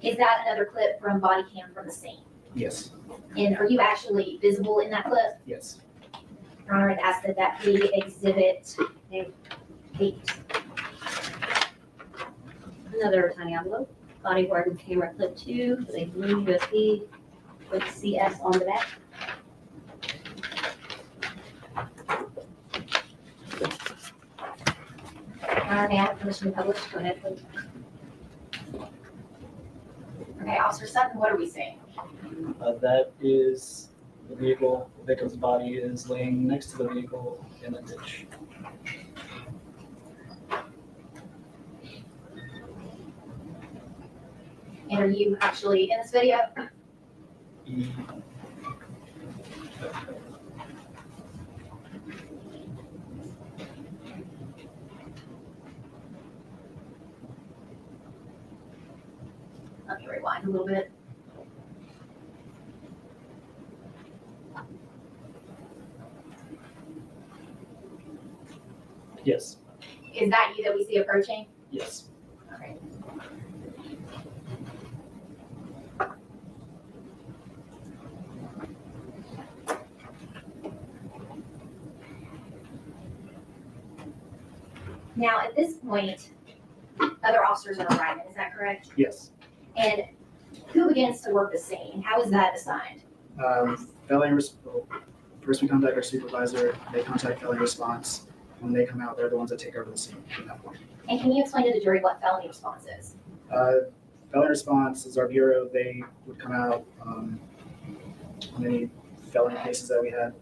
Is that another clip from body cam from the scene? Yes. And are you actually visible in that clip? Yes. Your Honor, I'd ask that that be exhibit 8. Another tiny envelope, body worn camera clip 2, with a blue USB with CS on the back. Your Honor, may I have permission to publish? Go ahead, please. Okay, Officer Sutton, what are we seeing? That is the vehicle. The victim's body is laying next to the vehicle in the ditch. And are you actually in this video? Let me rewind a little bit. Yes. Is that you that we see approaching? Yes. Okay. Now, at this point, other officers are arriving, is that correct? Yes. And who begins to work the scene? How is that assigned? First we contact our supervisor, they contact felony response. When they come out, they're the ones that take over the scene from that point. And can you explain to the jury what felony response is? Felony response is our bureau. They would come out on any felony cases that we had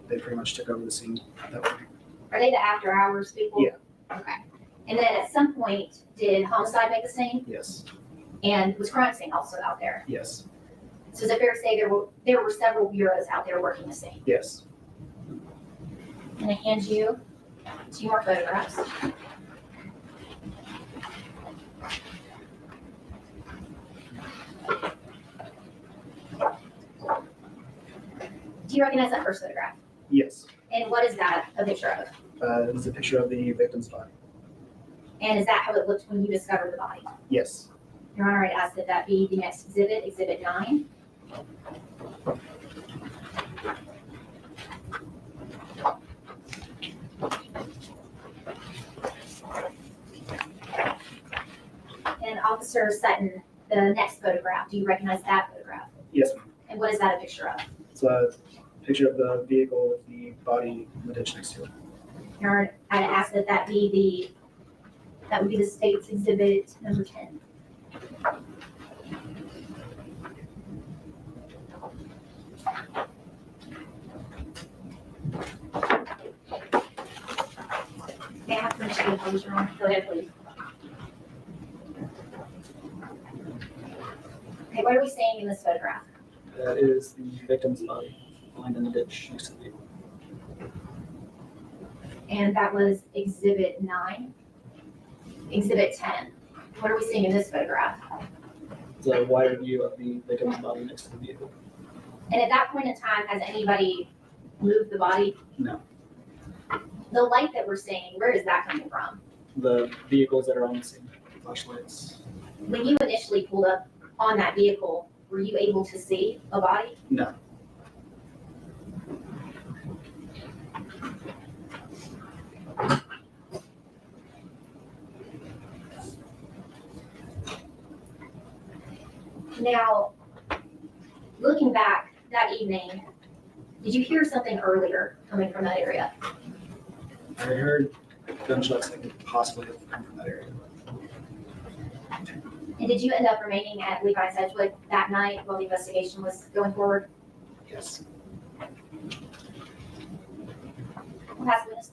they pretty much took over the scene at that point. Are they the after hours people? Yeah. Okay. And then at some point, did homicide make the scene? Yes. And was crime scene also out there? Yes. So is it fair to say there were several bureaus out there working the scene? Yes. I'm gonna hand you 2 more photographs. Do you recognize that first photograph? Yes. And what is that a picture of? It is a picture of the victim's body. And is that how it looked when you discovered the body? Yes. Your Honor, I'd ask that that be the next exhibit, exhibit 9. And Officer Sutton, the next photograph, do you recognize that photograph? Yes, ma'am. And what is that a picture of? It's a picture of the vehicle with the body in the ditch next to it. Your Honor, I'd ask that that would be the state's exhibit number 10. May I have permission to publish, Your Honor? Go ahead, please. Okay, what are we seeing in this photograph? That is the victim's body lying in the ditch next to the vehicle. And that was exhibit 9. Exhibit 10. What are we seeing in this photograph? It's a wider view of the victim's body next to the vehicle. And at that point in time, has anybody moved the body? No. The light that we're seeing, where is that coming from? The vehicles that are on the scene, flashlights. When you initially pulled up on that vehicle, were you able to see a body? No. Now, looking back that evening, did you hear something earlier coming from that area? I heard gunshots that could possibly have come from that area. And did you end up remaining at Levi's Edgewood that night while the investigation was going forward? Yes. We'll pass this.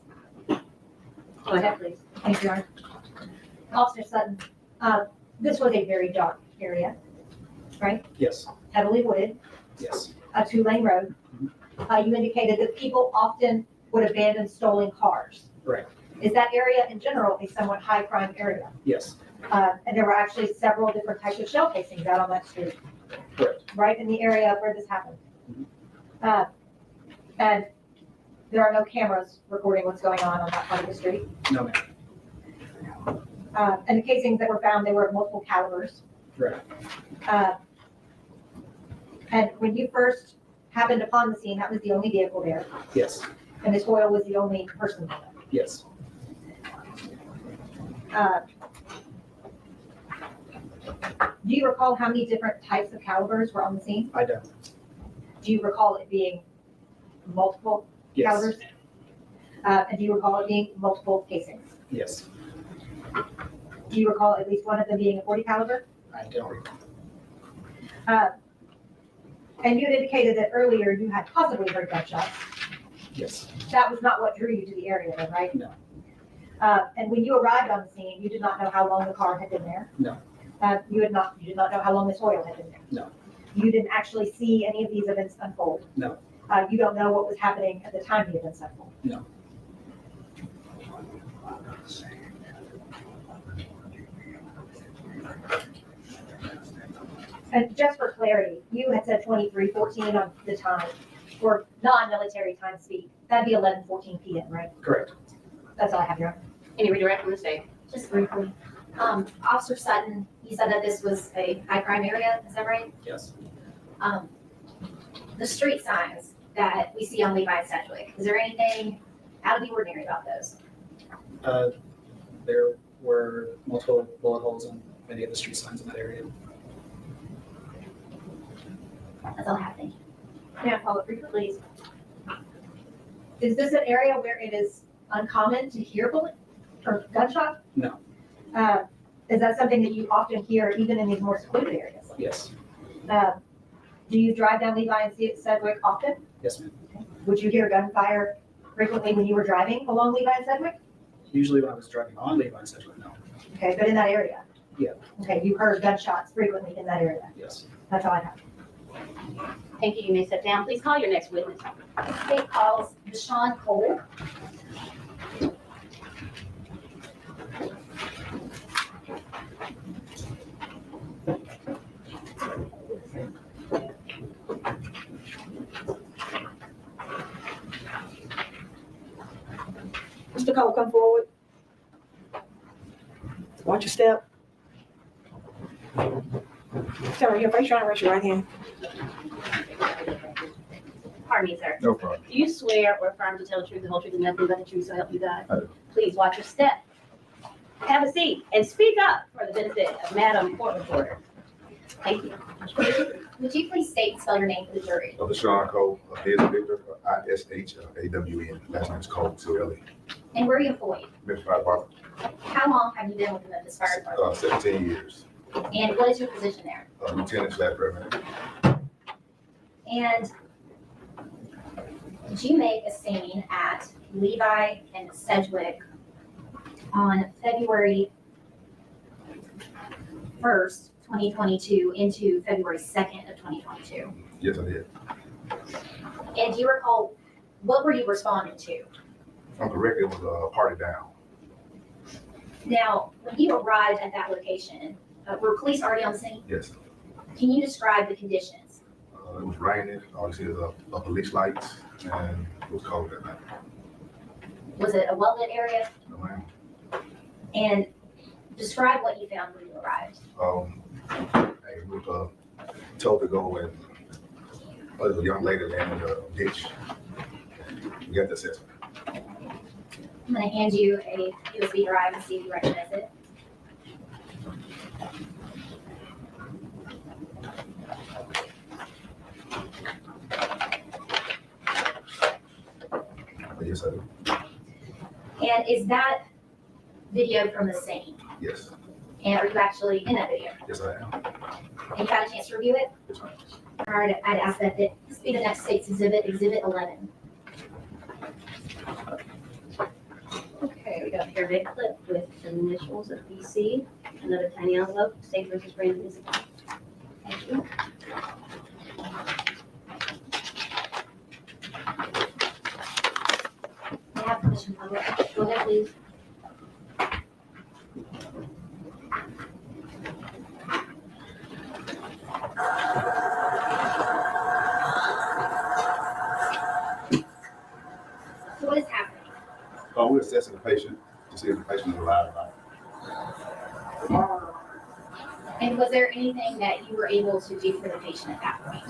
Go ahead, please. Thank you, Your Honor. Officer Sutton, this was a very dark area, right? Yes. Heavily wooded, Yes. a 2-lane road. You indicated that people often would abandon stolen cars. Right. Is that area in general a somewhat high crime area? Yes, And there were actually several different types of shell casings out on that street, correct. right in the area where this happened. And there are no cameras recording what's going on that part of the street. No, ma'am. And the casings that were found, they were of multiple calibers. Right. And when you first happened upon the scene, that was the only vehicle there, Yes, and Ms. Hoyle was the only person there. yes. Do you recall how many different types of calibers were on the scene? I don't. Do you recall it being multiple Yes, calibers? And do you recall it being multiple casings? yes. Do you recall at least one of them being a 40 caliber? I don't recall. And you had indicated that earlier you had possibly heard gunshots. Yes, That was not what drew you to the area, then, right? no, And when you arrived on the scene, you did not know how long the car had been there. No. You did not know how long Ms. Hoyle had been there. No. You didn't actually see any of these events unfold. No. You don't know what was happening at the time the events unfolded. No. And just for clarity, you had said 23:14 on the time for non-military time speak. That'd be 11:14 p.m., right? correct. That's all I have here. Any redirect from the state? Just briefly, Officer Sutton, you said that this was a high crime area, is that right? Yes. The street signs that we see on Levi and Sedgwick, is there anything out of the ordinary about those? There were multiple bullet holes in many of the street signs in that area. That's all I have, thank you. May I follow through, please? Is this an area where it is uncommon to hear bullet or gunshot? No. Is that something that you often hear even in these more secluded areas? Yes, Do you drive down Levi and see Sedgwick often? yes, ma'am. Would you hear gunfire frequently when you were driving along Levi and Sedgwick? Usually when I was driving on Levi and Sedgwick, no. Okay, but in that area? Yeah. Okay, you heard gunshots frequently in that area. Yes. That's all I have. Thank you. You may sit down. Please call your next witness. State calls Danielle Hoyle. Mr. Cole, come forward. Watch your step. Tell me your face, trying to raise your right hand. Pardon me, sir. No problem. Do you swear or affirm to tell the truth, the whole truth, and nothing but the truth, so help you God? I do. Please watch your step. Have a seat and speak up for the benefit of Madam Court Reporter. Thank you. Would you please state and spell your name for the jury? VeSean Cole, His Victor, ISHAWN. Last name is Cole, C-O-L-E. And where are you employed? Memphis Fire Department, How long have you been with the Memphis Fire Department? 17 years. And what is your position there? Lieutenant/paramedic. And did you make a scene at Levi and Sedgwick on February 1st, 2022 into February 2nd of 2022? Yes, I did. And do you recall, what were you responding to? If I'm correct, it was a party down. Now, when you arrived at that location, were police already on scene? Yes. Can you describe the conditions? It was raining. All you see is a police lights, and it was cold that night. Was it a well-lit area? No, ma'am. And describe what you found when you arrived. I was told to go and there was a young lady laying in the ditch. We got the assessment. I'm gonna hand you a USB drive and see if you recognize it. Yes, I do. And is that video from the scene? Yes. And are you actually in that video? Yes, I am. And you had a chance to review it? Yes, ma'am. All right, I'd ask that this be the next state's exhibit, Exhibit 11. Okay, we got here a big clip with the initials of VC, another tiny envelope, state versus Brandon. Thank you. please. So what is happening? We're assessing the patient to see if the patient is alive or not. And was there anything that you were able to do for the patient at that point?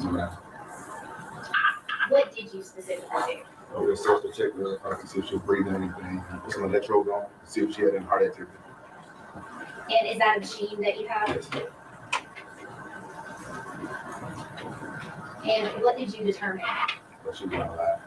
What did you specifically do? We assessed the check with her to see if she was breathing anything, put some electrodes on, to see if she had any heart activity. And is that a machine that you have? Yes. And what did you determine? But she was not alive.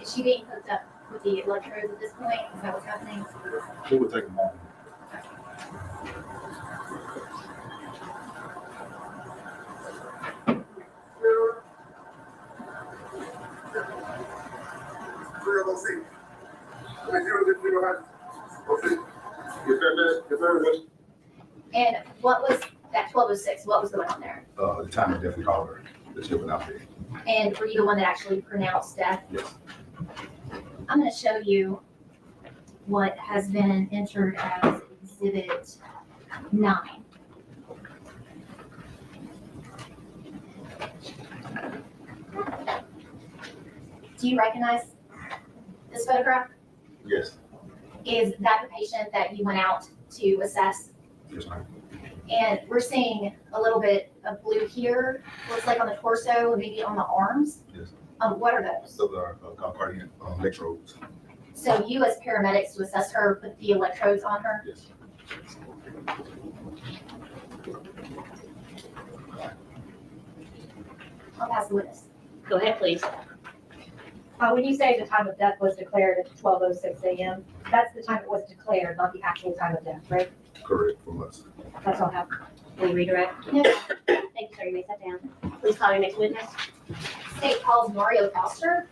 Is she being hooked up with the electrodes at this point? Is that what's happening? It would take a moment. And what was that 1206? What was going on there? The time of death we called her, that she went out there. And were you the one that actually pronounced death? Yes. I'm going to show you what has been entered as Exhibit 9. Do you recognize this photograph? Yes. Is that the patient that you went out to assess? Yes, ma'am. And we're seeing a little bit of blue here, looks like on the torso, maybe on the arms. Yes. What are those? Those are called cardiac electrodes. So you as paramedics to assess her, put the electrodes on her? Yes. I'll pass the witness. Go ahead, please. When you say the time of death was declared at 12:06 a.m., that's the time it was declared, not the actual time of death, right? Correct, from us. That's all happened. Will you redirect? No. Thank you, sir. You may sit down. Please call your next witness. State calls Mario Foster.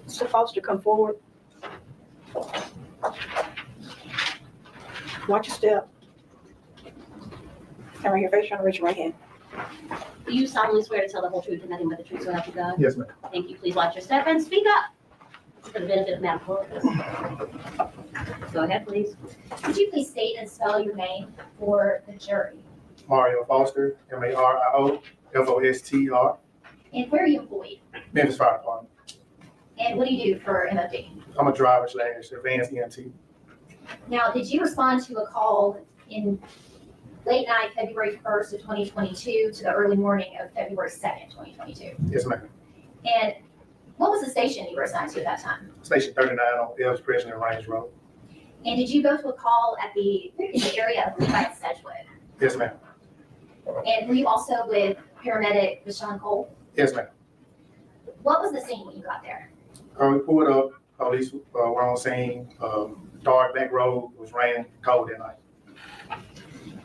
Mr. Foster, come forward. Watch your step. Turn around your face, trying to raise your right hand. Do you solemnly swear to tell the whole truth and nothing but the truth, so help you God? Yes, ma'am. Thank you. Please watch your step and speak up for the benefit of medical. Go ahead, please. Could you please state and spell your name for the jury? Mario Foster, MARIO, FOSTR, And where are you employed? Memphis Fire Department. And what do you do for MOD? I'm a driver / advanced EMT. Now, did you respond to a call in late night, February 1st of 2022 to the early morning of February 2nd, 2022? Yes, ma'am. And what was the station you were assigned to at that time? Station 39 on Ellis President Range Road. And did you go to a call in the area of Levi and Sedgwood? Yes, ma'am. And were you also with paramedic VeSean Cole? Yes, ma'am. What was the scene when you got there? We pulled up, police were on scene, dark back road, it was raining, cold that night.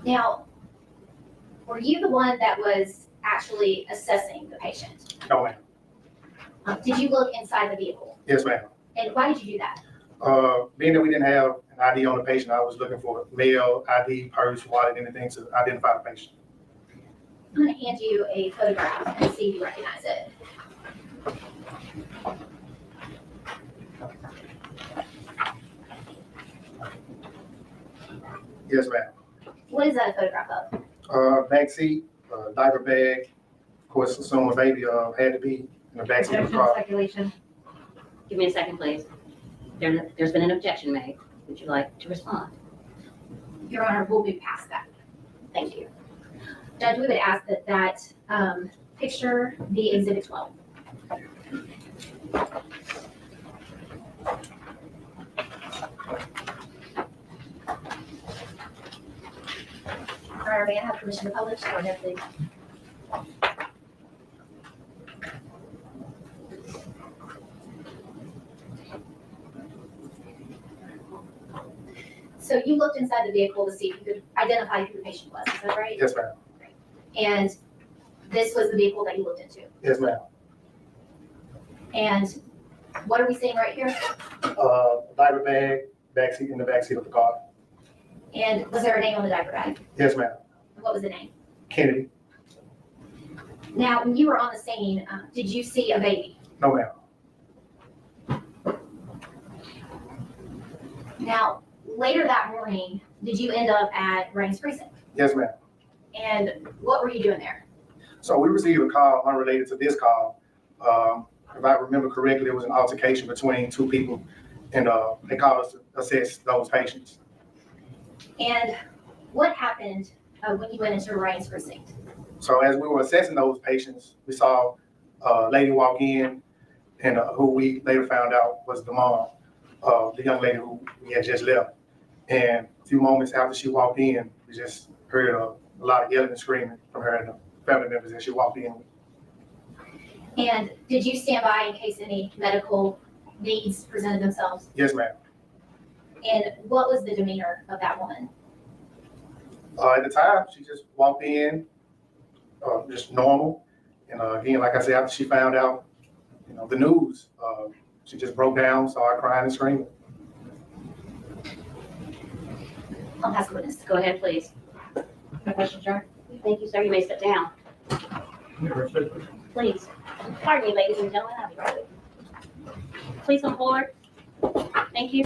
Now, were you the one that was actually assessing the patient? No, ma'am. Did you look inside the vehicle? Yes, ma'am. And why did you do that? Being that we didn't have an ID on the patient, I was looking for mail, ID, purse, wallet, anything to identify the patient. I'm going to hand you a photograph and see if you recognize it. Yes, ma'am. What is that a photograph of? Back seat, diaper bag, of course, assuming a baby had to be in the back seat of the car. Speculation. Give me a second, please. There's been an objection made. Would you like to respond? Your Honor, we'll move past that. Thank you. Judge, we would ask that that picture be Exhibit 12. Honor, may I have permission to publish? Go ahead, please. So you looked inside the vehicle to see if you could identify who the patient was, is that right? Yes, ma'am. And this was the vehicle that you looked into. Yes, ma'am. And what are we seeing right here? Diaper bag, backseat, in the backseat of the car. And was there a name on the diaper bag? Yes, ma'am. What was the name? Kennedy. Now, when you were on the scene, did you see a baby? No, ma'am. Now, later that morning, did you end up at Raines Precinct? Yes, ma'am. And what were you doing there? So we received a call unrelated to this call. If I remember correctly, it was an altercation between two people, and they called us to assess those patients. And what happened when you went into Raines Precinct? So as we were assessing those patients, we saw a lady walk in, and who we later found out was the mom of the young lady who we had just left. And a few moments after she walked in, we just heard a lot of yelling and screaming from her and the family members as she walked in. And did you stand by in case any medical needs presented themselves? Yes, ma'am. And what was the demeanor of that woman? At the time, she just walked in, just normal. And again, like I said, after she found out, the news, she just broke down, started crying and screaming. I'll ask the witness. Go ahead, please. No questions, Your Honor? Thank you, sir. You may sit down. Please. Pardon me, ladies and gentlemen. I'll be right with you. Please come forward. Thank you.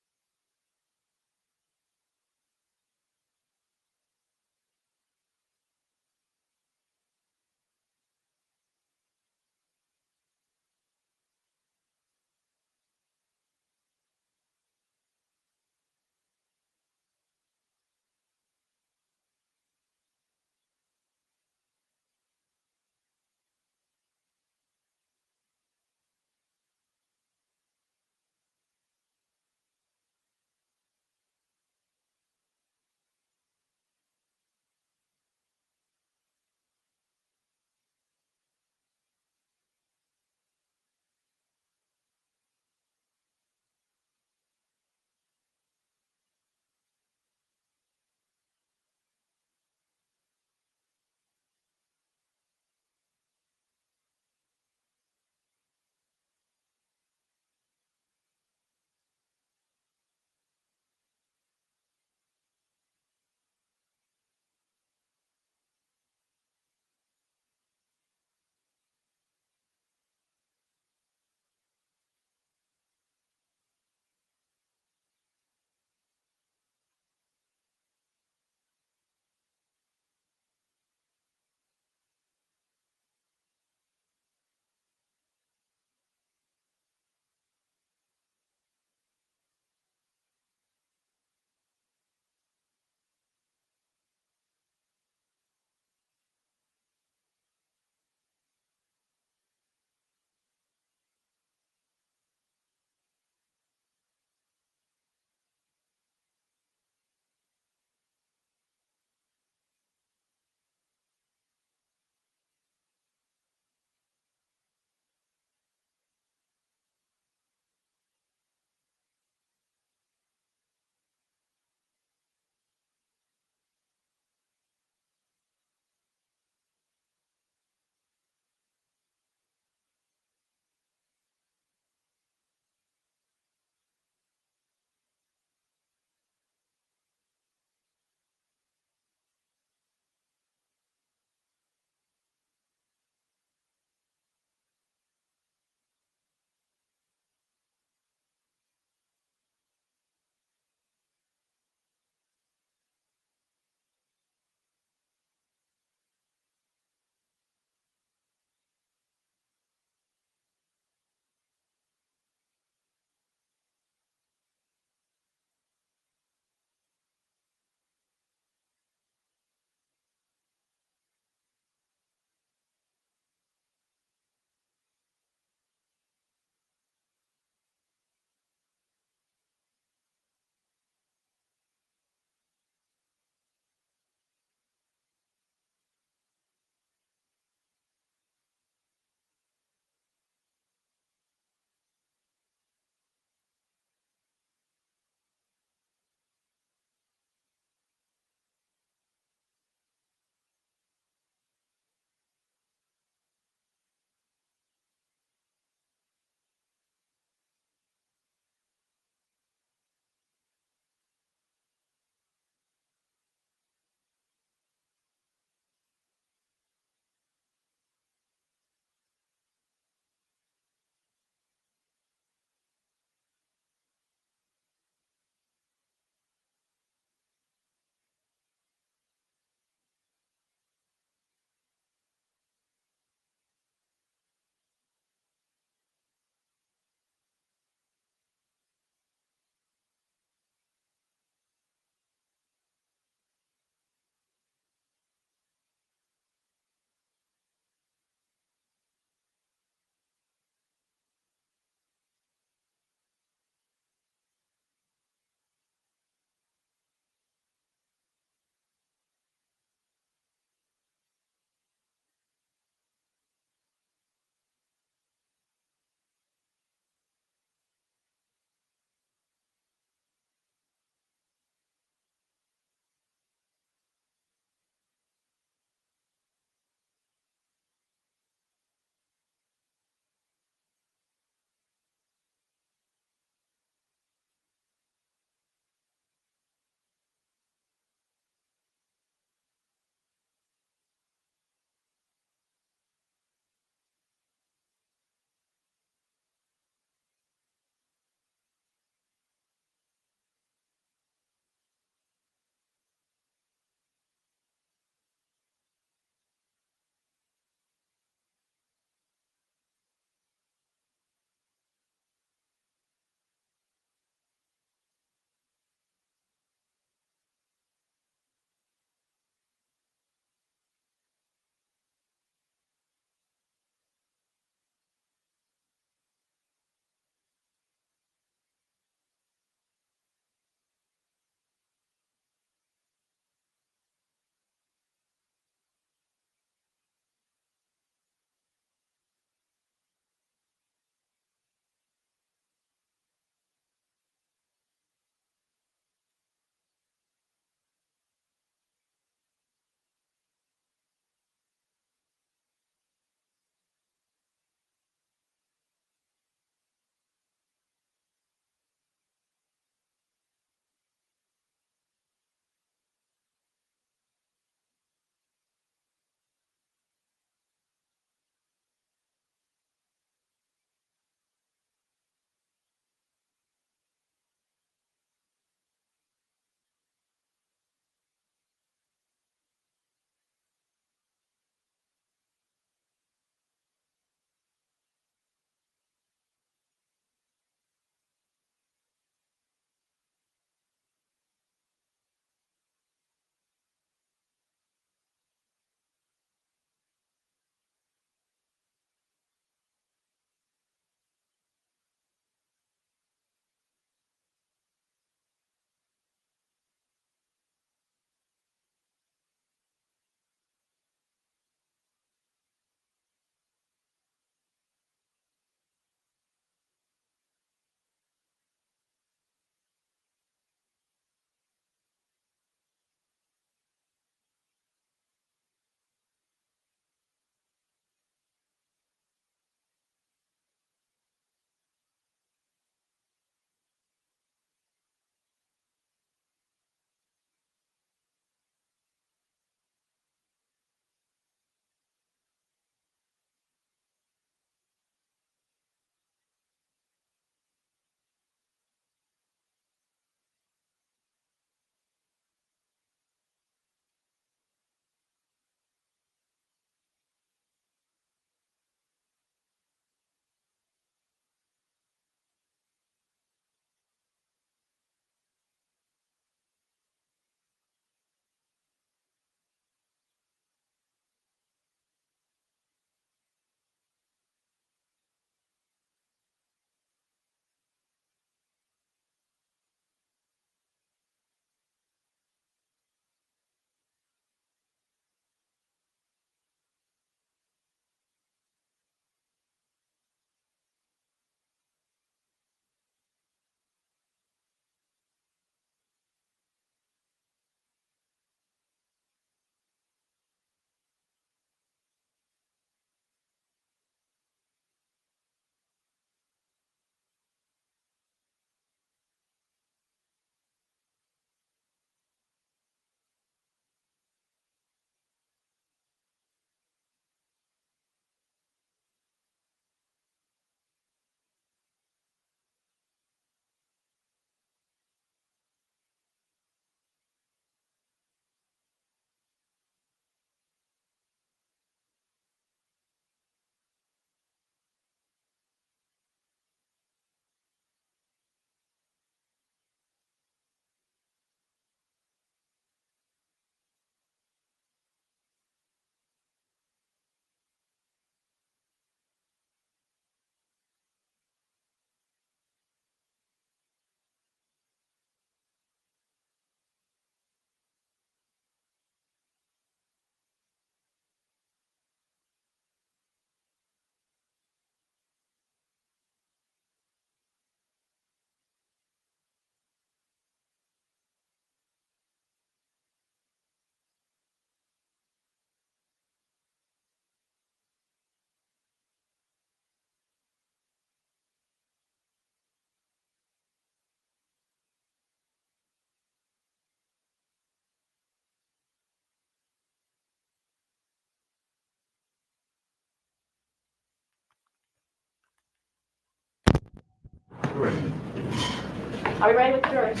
Are we ready with the jurors?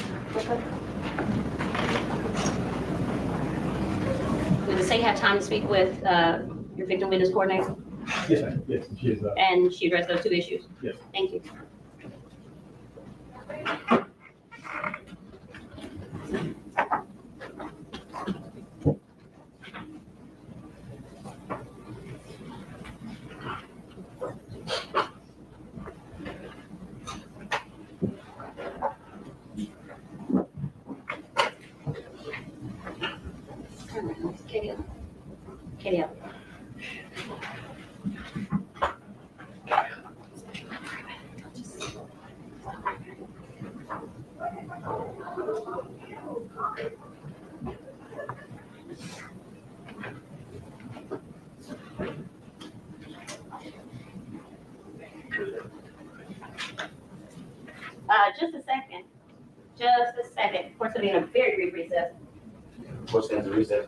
Does the state have time to speak with your victim witness coordinator? Yes, ma'am. Yes, she is. And she addressed those two issues? Yes. Thank you. Katie. Just a second. Just a second. We're going to be in a very brief recess. What stands to recess?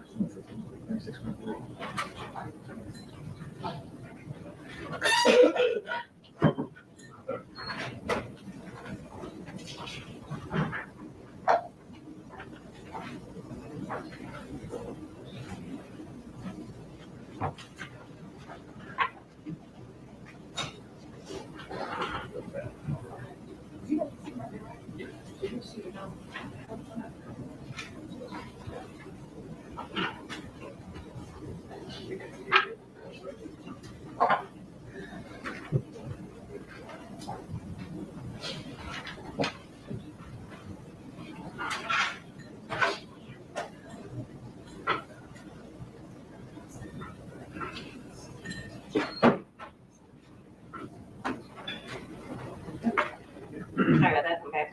Sorry about that. I'm back.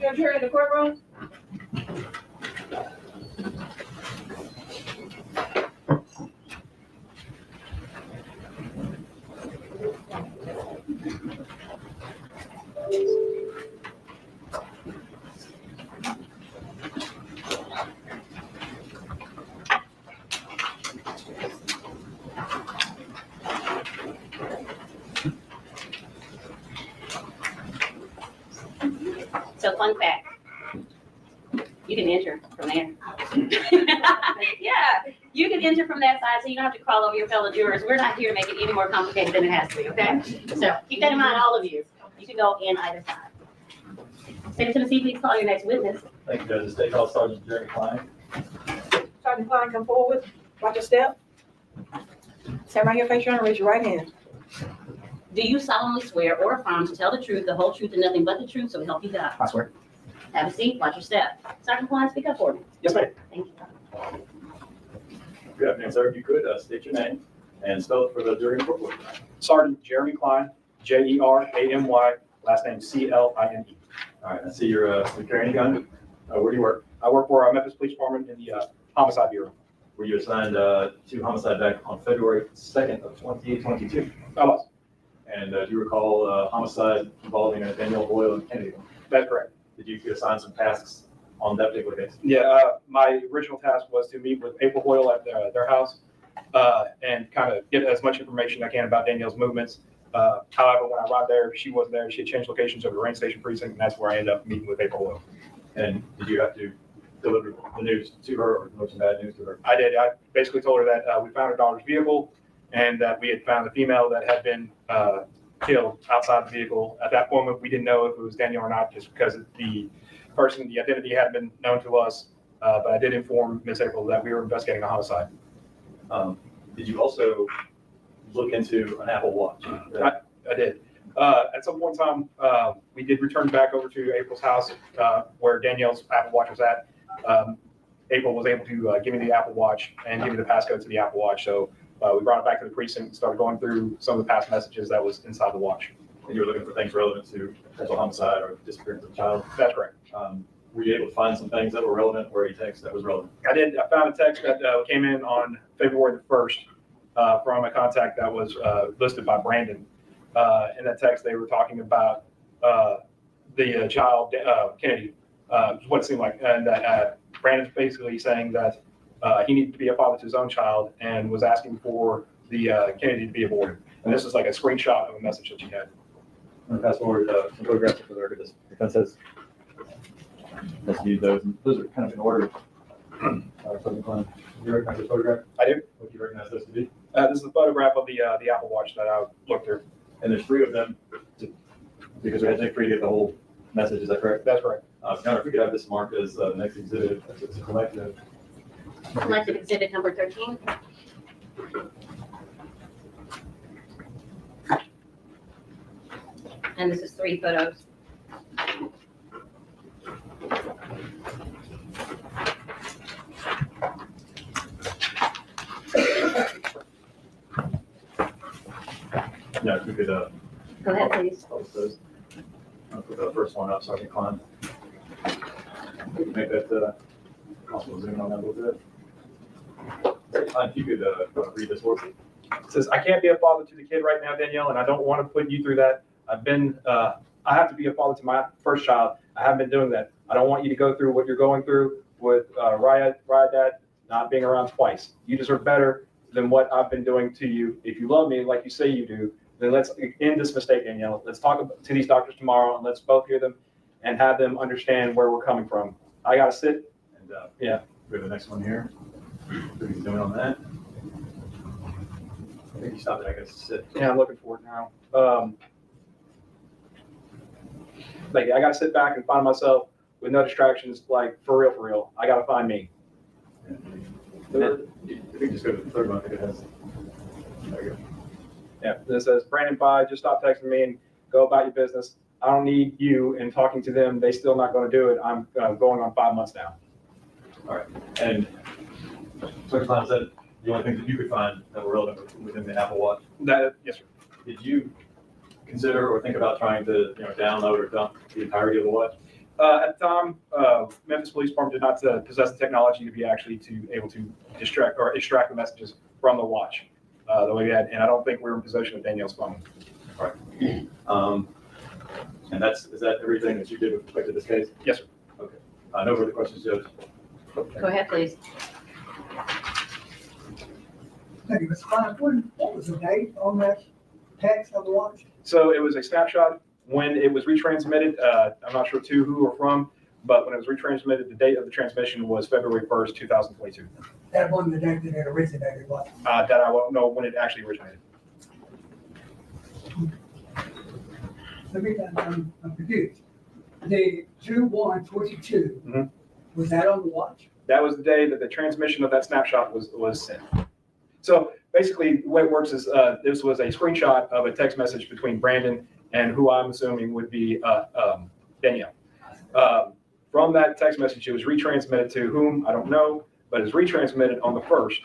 Judge, you're in the courtroom? So fun fact, you can enter from there. Yeah, you can enter from that side, so you don't have to crawl over your fellow jurors. We're not here to make it any more complicated than it has to be, okay? So keep that in mind, all of you. You can go in either side. State of Tennessee, please call your next witness. Thank you, Judge. The state call Sergeant Jeremy Cline. Sergeant Cline, come forward. Watch your step. Stand right here, face your honor, raise your right hand. Do you solemnly swear or affirm to tell the truth, the whole truth, and nothing but the truth, so help you God? I swear. Have a seat, watch your step. Sergeant Cline, speak up for me. Yes, ma'am. Thank you. Good afternoon, sir. If you could state your name and spell it for the jury and court reporter. Sergeant Jeremy Cline, Jeramy, last name Cline. All right, I see you're carrying a gun. Where do you work? I work for Memphis Police Department in the Homicide Bureau. Were you assigned to homicide back on February 2nd of 2022? I was. And do you recall homicide involving Danielle Hoyle and Kennedy? That's correct. Did you get assigned some tasks on that particular case? Yeah, my original task was to meet with April Hoyle at their house and kind of get as much information I can about Danielle's movements. However, when I arrived there, she wasn't there. She had changed locations over the Rain Station precinct, and that's where I ended up meeting with April Hoyle. And did you have to deliver the news to her or deliver some bad news to her? I did. I basically told her that we found her daughter's vehicle and that we had found the female that had been killed outside the vehicle. At that moment, we didn't know if it was Danielle or not, just because the identity hadn't been known to us. But I did inform Miss April that we were investigating a homicide. Did you also look into an Apple Watch? I did. At some point in time, we did return back over to April's house where Danielle's Apple Watch was at. April was able to give me the Apple Watch and give me the passcode to the Apple Watch. So we brought it back to the precinct and started going through some of the past messages that was inside the watch. And you were looking for things relevant to potential homicide or disappearance of a child? That's correct. were you able to find some things that were relevant or a text that was relevant? I did. I found a text that came in on February the 1st from a contact that was listed by Brandon. In that text, they were talking about the child, Kennedy, what it seemed like. And Brandon's basically saying that he needed to be a father to his own child and was asking for the Kennedy to be aborted. And this is like a screenshot of a message that she had. I'm going to fast forward some photographs for the record. This defense says, let's use those. And those are kind of in order. Sergeant Cline, do you recognize this photograph? I do. What do you recognize this to be? This is a photograph of the Apple Watch that I looked through. And there's 3 of them because we had to take 3 to get the whole message. Is that correct? That's correct. Now, if we could have this marked as next exhibit, it's a collective. Collective exhibit number 13. And this is 3 photos. Yeah, if we could Go ahead, please. post those. I'll put the first one up, Sergeant Cline. We can make that possible zoom in on that a little bit. If you could read this for me. It says, I can't be a father to the kid right now, Danielle, and I don't want to put you through that. I have to be a father to my first child. I haven't been doing that. I don't want you to go through what you're going through with Riot Dad not being around twice. You deserve better than what I've been doing to you. If you love me like you say you do, then let's end this mistake, Danielle. Let's talk to these doctors tomorrow and let's both hear them and have them understand where we're coming from. I got to sit. And Yeah. we have the next one here. We can zoom in on that. I think you stopped it, I guess, sit. Yeah, I'm looking for it now. Like, I got to sit back and find myself with no distractions, like, for real. I got to find me. If we just go to the third one, I think it has. There you go. Yeah, this says, Brandon, bye, just stop texting me and go about your business. I don't need you and talking to them. They still not going to do it. I'm going on 5 months now. All right. And Sergeant Cline said the only things that you could find that were relevant within the Apple Watch. Yes, sir. Did you consider or think about trying to download or dump the entirety of the watch? At the time, Memphis Police Department did not possess the technology to be able to extract the messages from the watch that we had, and I don't think we were in possession of Danielle's phone. All right. And is that everything that you did with respect to this case? Yes, sir. Okay. No further questions, Judge. Go ahead, please. Thank you, Mr. Cline. What was the date on that text of the watch? So it was a snapshot when it was retransmitted. I'm not sure to who or from, but when it was retransmitted, the date of the transmission was February 1st, 2022. That wasn't the date that it originated, was it? That I won't know when it actually originated. I'm confused. The 2/1/22, Mhm. was that on the watch? That was the day that the transmission of that snapshot was sent. So basically, the way it works is this was a screenshot of a text message between Brandon and who I'm assuming would be Danielle. From that text message, it was retransmitted to whom, I don't know, but it's retransmitted on the 1st,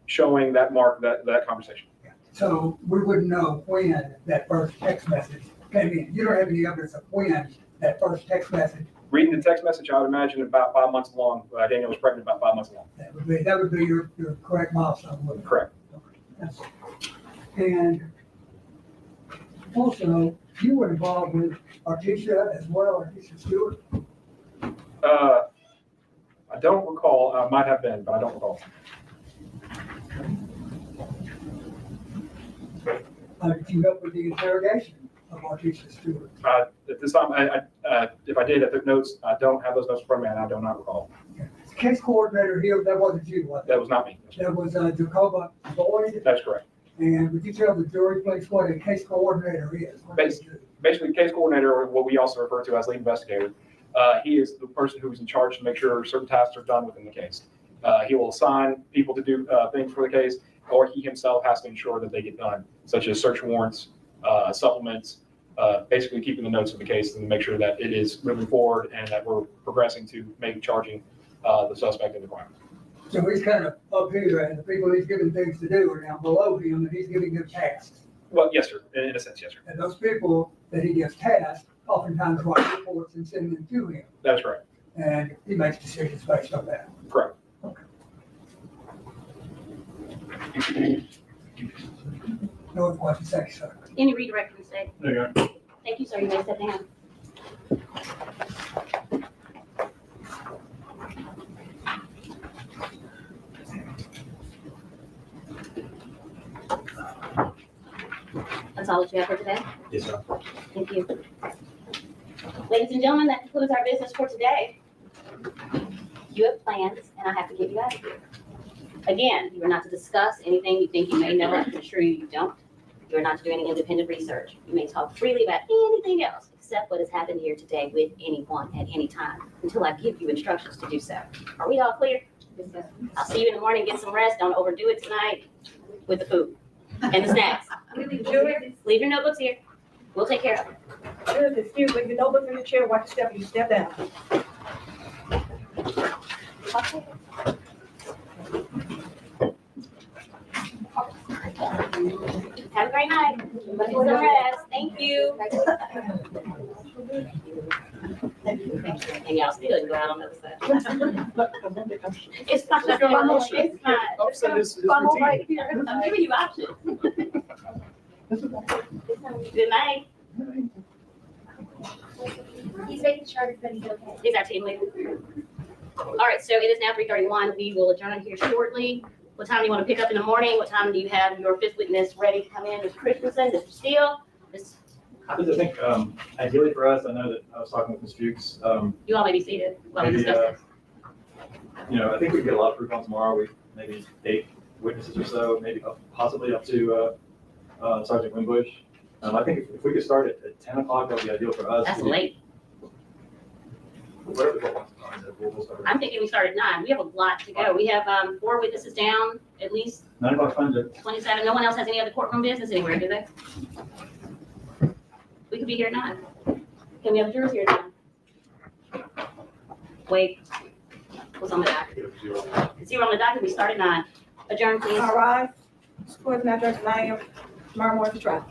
showing that that conversation. So we wouldn't know when that first text message came in. You don't have any evidence of when that first text message. Reading the text message, I would imagine about 5 months along. Danielle was pregnant about 5 months along. That would be your correct milestone, wouldn't it? Correct. That's- And also, you were involved with Artisha as well, Artisha Stewart. I don't recall. I might have been, but I don't recall. Did you help with the interrogation of Artisha Stewart? At this time, if I did, I took notes. I don't have those notes in front of me, and I do not recall. Case coordinator here, that wasn't you, was it? That was not me. That was Jacoba Boyd. That's correct. And would you tell the jury, please, what a case coordinator is? What does he do? Basically, case coordinator, or what we also refer to as lead investigator, he is the person who's in charge to make sure certain tasks are done within the case. He will assign people to do things for the case, or he himself has to ensure that they get done, such as search warrants, supplements, basically keeping the notes of the case and make sure that it is moving forward and that we're progressing to maybe charging the suspect in the crime. So he's kind of up here, and the people he's giving things to do are down below him, and he's giving them tasks. Well, yes, sir. In a sense, yes, sir. And those people that he gives tasks oftentimes write reports and send them to him. That's right. and he makes decisions based on that. Correct. No one wants to say so. Any redirect from the state? There you go. Thank you, sir. You may step down. That's all that you have for today? Yes, sir. Thank you. Ladies and gentlemen, that concludes our business for today. You have plans, and I have to get you out of here. Again, you are not to discuss anything you think you may know. I can assure you you don't. You are not to do any independent research. You may talk freely about anything else except what has happened here today with anyone at any time until I give you instructions to do so. Are we all clear? I'll see you in the morning. Get some rest. Don't overdo it tonight with the food and the snacks. Leave your notebooks here. We'll take care of it. Judith, excuse me, your notebook in the chair, watch your step, you step down. Have a great night. Get some rest. Thank you. And y'all still didn't go out on the other side. It's fine. It's fine. Upset is Right routine. here. I'm giving you options. Good night. He's making sure everybody's okay. He's our team leader. All right, so it is now 3:31. We will adjourn here shortly. What time do you want to pick up in the morning? What time do you have your fifth witness ready to come in? Mr. Christensen, Mr. Steele? I think, ideally for us, I know that I was talking with Ms. Fuchs, You all may be seated while we maybe, discuss this. I think we can get a lot of proof on tomorrow. We maybe 8 witnesses or so, maybe possibly up to Sergeant Winbush. I think if we could start at 10 o'clock, that would be ideal for us. That's late. Whatever the court wants to do, we'll start. I'm thinking we start at 9. We have a lot to go. We have 4 witnesses down, at least 9 o'clock, fine, Judge. 27. No one else has any other courtroom business anywhere, do they? We could be here at 9. Can we have jurors here at 9? Wait. What's on the docket? 0 on the docket. We start at 9. Adjourn, please. All right. Court is now adjourned to 9 a.m. tomorrow morning for trial.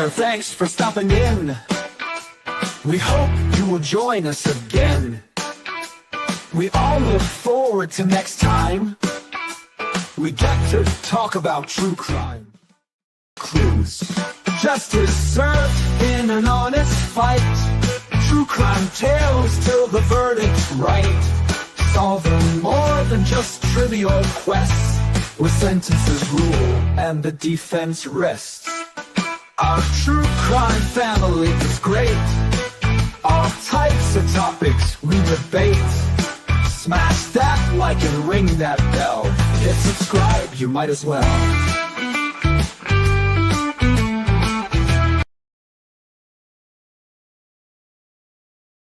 thanks for stopping in. We hope you will join us again. We all look forward to next time. We get to talk about true crime. Clues. Justice served in an honest fight. True crime tales till the verdict's right. Solving more than just trivial quests, where sentences rule and the defense rests. Our true crime family is great. All types of topics we debate. Smash that like and ring that bell. Hit subscribe, you might as well.